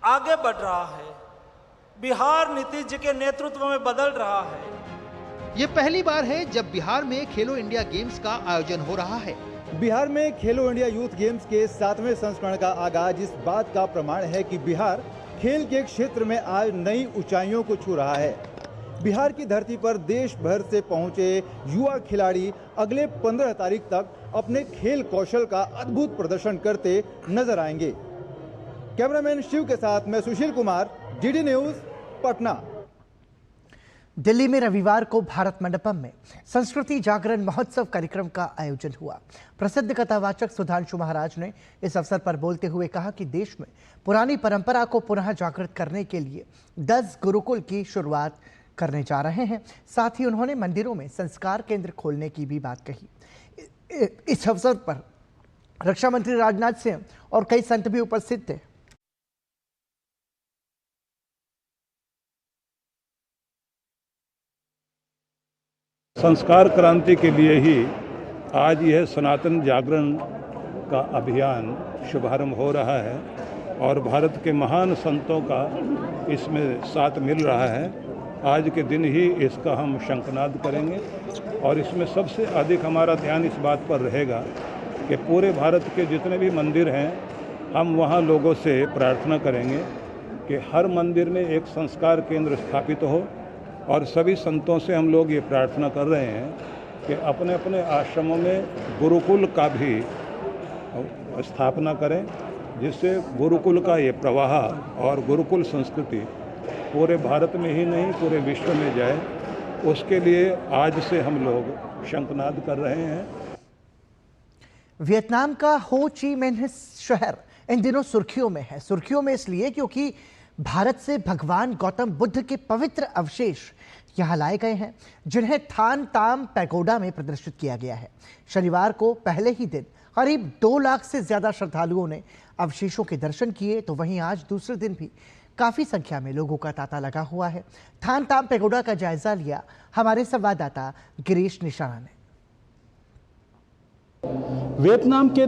आगे बढ़ रहा है, बिहार नीतीश जी के नेतृत्व में बदल रहा है। ये पहली बार है जब बिहार में खेलो इंडिया गेम्स का आयोजन हो रहा है। बिहार में खेलो इंडिया यूथ गेम्स के 7वें संस्करण का आगाज इस बात का प्रमाण है कि बिहार खेल के क्षेत्र में आज नई ऊंचाइयों को छू रहा है। बिहार की धरती पर देश भर से पहुंचे युवा खिलाड़ी अगले 15 तारीख तक अपने खेल कौशल का अद्भुत प्रदर्शन करते नजर आएंगे। कैमरामैन शिव के साथ मैं सुशील कुमार, डीडी न्यूज, पटना। दिल्ली में रविवार को भारत मंडपम में संस्कृति जागरण महोत्सव कार्यक्रम का आयोजन हुआ। प्रसिद्ध कथावाचक सुधांशु महाराज ने इस अवसर पर बोलते हुए कहा कि देश में पुरानी परंपरा को पुनः जागृत करने के लिए 10 गुरुकुल की शुरुआत करने जा रहे हैं। साथ ही उन्होंने मंदिरों में संस्कार केंद्र खोलने की भी बात कही। इस अवसर पर रक्षा मंत्री राजनाथ सिंह और कई संत भी उपस्थित थे। संस्कार क्रांति के लिए ही आज यह सनातन जागरण का अभियान शुभारंभ हो रहा है और भारत के महान संतों का इसमें साथ मिल रहा है। आज के दिन ही इसका हम शंखनाद करेंगे और इसमें सबसे अधिक हमारा ध्यान इस बात पर रहेगा कि पूरे भारत के जितने भी मंदिर हैं, हम वहाँ लोगों से प्रार्थना करेंगे कि हर मंदिर में एक संस्कार केंद्र स्थापित हो और सभी संतों से हम लोग ये प्रार्थना कर रहे हैं कि अपने अपने आश्रमों में गुरुकुल का भी स्थापना करें, जिससे गुरुकुल का ये प्रवाह और गुरुकुल संस्कृति पूरे भारत में ही नहीं पूरे विश्व में जाए। उसके लिए आज से हम लोग शंखनाद कर रहे हैं। वियतनाम का हो ची मिन्ह शहर इन दिनों सुर्खियों में है। सुर्खियों में इसलिए क्योंकि भारत से भगवान गौतम बुद्ध के पवित्र अवशेष यहां लाए गए हैं, जिन्हें थान ताम पैगोडा में प्रदर्शित किया गया है। शनिवार को पहले ही दिन करीब 2 लाख से ज्यादा श्रद्धालुओं ने अवशेषों के दर्शन किए, तो वहीं आज दूसरे दिन भी काफी संख्या में लोगों का तांता लगा हुआ है। थान ताम पैगोडा का जायजा लिया हमारे संवाददाता गिरीश निशाना ने। वियतनाम के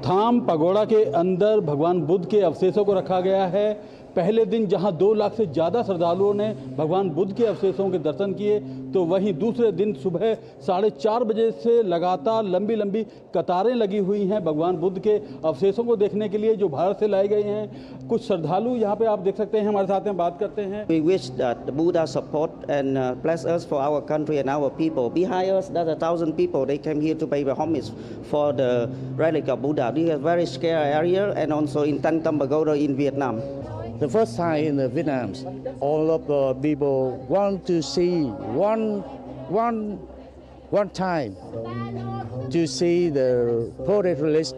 थाम पैगोडा के अंदर भगवान बुद्ध के अवशेषों को रखा गया है। पहले दिन जहां 2 लाख से ज़्यादा श्रद्धालुओं ने भगवान बुद्ध के अवशेषों के दर्शन किए, तो वहीं दूसरे दिन सुबह 4:30 बजे से लगातार लंबी लंबी कतारें लगी हुई हैं भगवान बुद्ध के अवशेषों को देखने के लिए, जो भारत से लाए गए हैं। कुछ श्रद्धालु यहाँ पे आप देख सकते हैं, हमारे साथ में बात करते हैं। We wish that the Buddha support and bless us for our country and our people. Behind us, there's 1,000 people. They came here to pay homage for the relic of Buddha. This is a very scary area, and also in Tan Tam Pagoda in Vietnam. The first time in Vietnam, all of the people want to see one time to see the Buddhist relic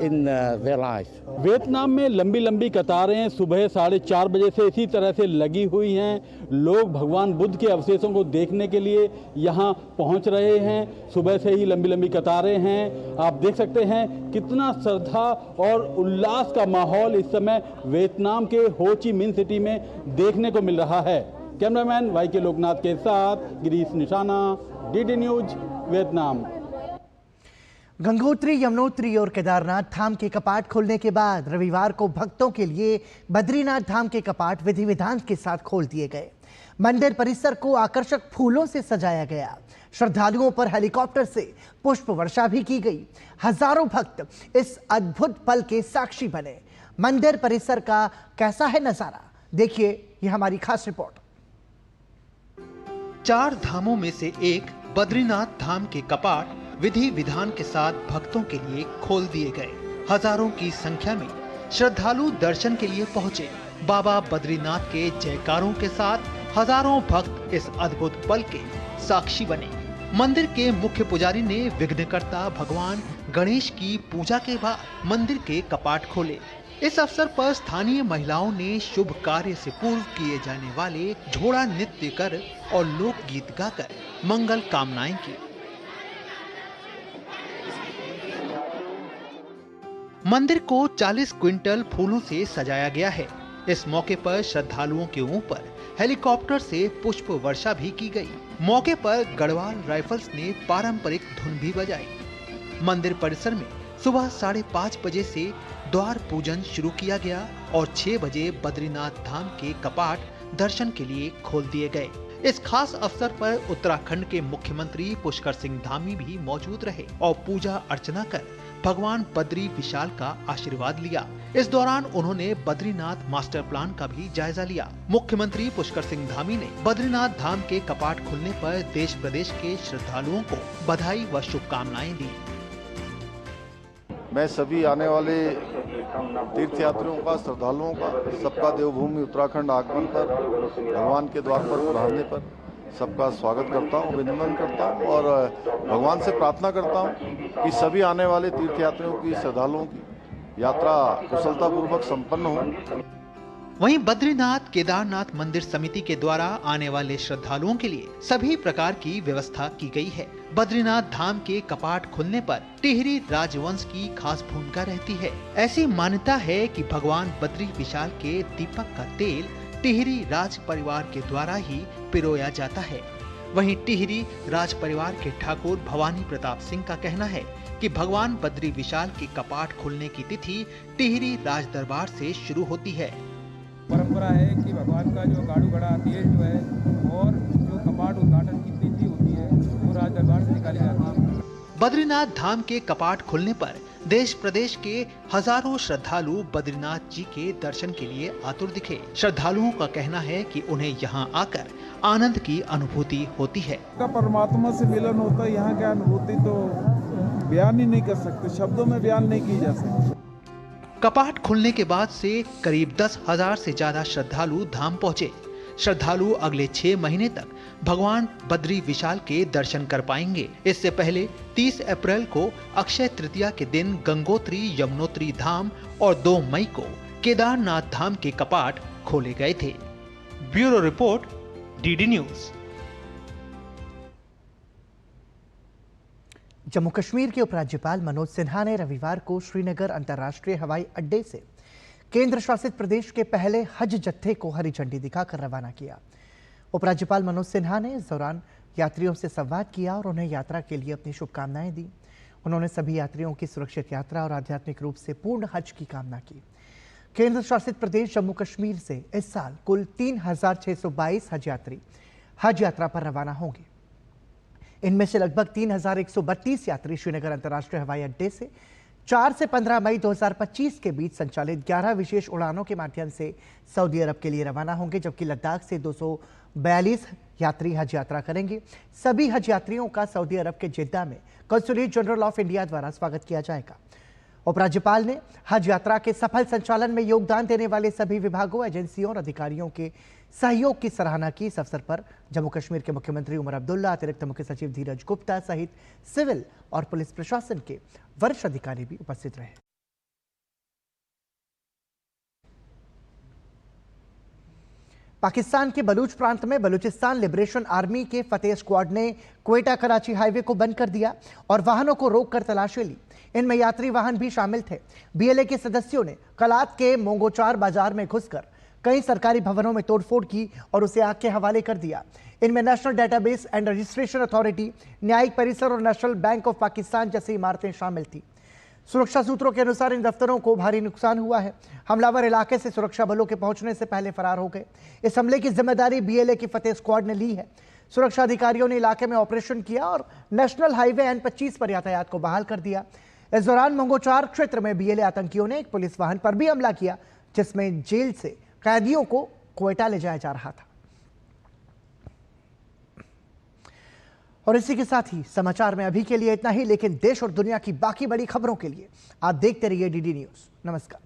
in their life. Vietnam में लंबी लंबी कतारें सुबह 4:30 बजे से इसी तरह से लगी हुई हैं। लोग भगवान बुद्ध के अवशेषों को देखने के लिए यहाँ पहुँच रहे हैं। सुबह से ही लंबी लंबी कतारें हैं। आप देख सकते हैं कितना श्रद्धा और उल्लास का माहौल इस समय वियतनाम के हो ची मिन सिटी में देखने को मिल रहा है। कैमरामैन YK लोकनाथ के साथ गिरीश निशाना, DD news, Vietnam. Gangotri, Yamunotri और केदारनाथ धाम के कपाट खोलने के बाद रविवार को भक्तों के लिए बद्रीनाथ धाम के कपाट विधि विधान के साथ खोल दिए गए। मंदिर परिसर को आकर्षक फूलों से सजाया गया। श्रद्धालुओं पर हेलीकॉप्टर से पुष्प वर्षा भी की गई। हजारों भक्त इस अद्भुत पल के साक्षी बने। मंदिर परिसर का कैसा है नजारा, देखिए ये हमारी खास रिपोर्ट। 4 धामों में से एक बद्रीनाथ धाम के कपाट विधि विधान के साथ भक्तों के लिए खोल दिए गए। हजारों की संख्या में श्रद्धालु दर्शन के लिए पहुंचे। बाबा बद्रीनाथ के जयकारों के साथ हजारों भक्त इस अद्भुत पल के साक्षी बने। मंदिर के मुख्य पुजारी ने विघ्नकर्ता भगवान गणेश की पूजा के बाद मंदिर के कपाट खोले। इस अवसर पर स्थानीय महिलाओं ने शुभ कार्य से पूर्व किए जाने वाले झोड़ा नृत्य कर और लोकगीत गाकर मंगल कामनाएं की। मंदिर को 40 क्विंटल फूलों से सजाया गया है। इस मौके पर श्रद्धालुओं के ऊपर हेलीकॉप्टर से पुष्प वर्षा भी की गई। मौके पर गढ़वाल राइफल्स ने पारंपरिक धुन भी बजाई। मंदिर परिसर में सुबह 5:30 बजे से द्वार पूजन शुरू किया गया और 6 बजे बद्रीनाथ धाम के कपाट दर्शन के लिए खोल दिए गए। इस खास अवसर पर उत्तराखंड के मुख्यमंत्री पुष्कर सिंह धामी भी मौजूद रहे और पूजा अर्चना कर भगवान बद्री विशाल का आशीर्वाद लिया। इस दौरान उन्होंने बद्रीनाथ मास्टर प्लान का भी जायजा लिया। मुख्यमंत्री पुष्कर सिंह धामी ने बद्रीनाथ धाम के कपाट खुलने पर देश प्रदेश के श्रद्धालुओं को बधाई व शुभकामनाएं दी। मैं सभी आने वाले तीर्थयात्रियों का, श्रद्धालुओं का, सबका देवभूमि उत्तराखंड आगमन पर, भगवान के द्वार पर पधारने पर सबका स्वागत करता हूँ, अभिनंदन करता हूँ और भगवान से प्रार्थना करता हूँ कि सभी आने वाले तीर्थयात्रियों की, श्रद्धालुओं की यात्रा कुशलतापूर्वक संपन्न हो। वहीं बद्रीनाथ केदारनाथ मंदिर समिति के द्वारा आने वाले श्रद्धालुओं के लिए सभी प्रकार की व्यवस्था की गई है। बद्रीनाथ धाम के कपाट खुलने पर टिहरी राजवंश की खास भूमिका रहती है। ऐसी मान्यता है कि भगवान बद्री विशाल के दीपक का तेल टिहरी राज परिवार के द्वारा ही पिरोया जाता है। वहीं टिहरी राज परिवार के ठाकुर भवानी प्रताप सिंह का कहना है कि भगवान बद्री विशाल के कपाट खुलने की तिथि टिहरी राज दरबार से शुरू होती है। परंपरा है कि भगवान का जो गाड़ू घड़ा आती है जो है और जो कपाट उद्घाटन की तिथि होती है वो राज दरबार से निकाली जाती है। बद्रीनाथ धाम के कपाट खुलने पर देश प्रदेश के हजारों श्रद्धालु बद्रीनाथ जी के दर्शन के लिए आतुर दिखे। श्रद्धालुओं का कहना है कि उन्हें यहाँ आकर आनंद की अनुभूति होती है। परमात्मा से मिलन होता है, यहाँ की अनुभूति तो बयान ही नहीं कर सकते, शब्दों में बयान नहीं की जा सकती। कपाट खुलने के बाद से करीब 10,000 से ज्यादा श्रद्धालु धाम पहुँचे। श्रद्धालु अगले 6 महीने तक भगवान बद्री विशाल के दर्शन कर पाएंगे। इससे पहले 30 अप्रैल को अक्षय तृतीया के दिन गंगोत्री, यमुनोत्री धाम और 2 मई को केदारनाथ धाम के कपाट खोले गए थे। Bureau report, DD news. Jammu Kashmir के उपराज्यपाल मनोज सिन्हा ने रविवार को श्रीनगर अंतर्राष्ट्रीय हवाई अड्डे से केंद्र शासित प्रदेश के पहले हज जत्थे को हरी झंडी दिखाकर रवाना किया। उपराज्यपाल मनोज सिन्हा ने इस दौरान यात्रियों से संवाद किया और उन्हें यात्रा के लिए अपनी शुभकामनाएं दी। उन्होंने सभी यात्रियों की सुरक्षित यात्रा और आध्यात्मिक रूप से पूर्ण हज की कामना की। केंद्र शासित प्रदेश जम्मू कश्मीर से इस साल कुल 3,622 हज यात्री हज यात्रा पर रवाना होंगे। इनमें से लगभग 3,132 यात्री श्रीनगर अंतर्राष्ट्रीय हवाई अड्डे से 4 से 15 मई 2025 के बीच संचालित 11 विशेष उड़ानों के माध्यम से सऊदी अरब के लिए रवाना होंगे, जबकि लद्दाख से 242 यात्री हज यात्रा करेंगे। सभी हज यात्रियों का सऊदी अरब के जिद्दा में कॉन्सुलेट जनरल ऑफ इंडिया द्वारा स्वागत किया जाएगा। उपराज्यपाल ने हज यात्रा के सफल संचालन में योगदान देने वाले सभी विभागों, एजेंसियों और अधिकारियों के सहयोग की सराहना की। इस अवसर पर जम्मू कश्मीर के मुख्यमंत्री उमर अब्दुल्ला, अतिरिक्त मुख्य सचिव धीरज गुप्ता सहित सिविल और पुलिस प्रशासन के वरिष्ठ अधिकारी भी उपस्थित रहे। पाकिस्तान के बलूच प्रांत में बलूचिस्तान लिबरेशन आर्मी के फतेह स्क्वाड ने क्वेटा कराची हाईवे को बंद कर दिया और वाहनों को रोककर तलाशी ली। इनमें यात्री वाहन भी शामिल थे। बीएलए के सदस्यों ने कलात के मोंगोचार बाजार में घुसकर कई सरकारी भवनों में तोड़फोड़ की और उसे आग के हवाले कर दिया। इनमें national database and registration authority, न्यायिक परिसर और नेशनल बैंक ऑफ पाकिस्तान जैसी इमारतें शामिल थी। सुरक्षा सूत्रों के अनुसार इन दफ्तरों को भारी नुकसान हुआ है। हमलावर इलाके से सुरक्षा बलों के पहुंचने से पहले फरार हो गए। इस हमले की जिम्मेदारी बीएलए की फतेह स्क्वाड ने ली है। सुरक्षा अधिकारियों ने इलाके में ऑपरेशन किया और नेशनल हाईवे N25 पर यातायात को बहाल कर दिया। इस दौरान मंगोचार क्षेत्र में बीएलए आतंकियों ने एक पुलिस वाहन पर भी हमला किया, जिसमें जेल से कैदियों को क्वेटा ले जाया जा रहा था। और इसी के साथ ही समाचार में अभी के लिए इतना ही, लेकिन देश और दुनिया की बाकी बड़ी खबरों के लिए आप देखते रहिए डीडी न्यूज़। नमस्कार।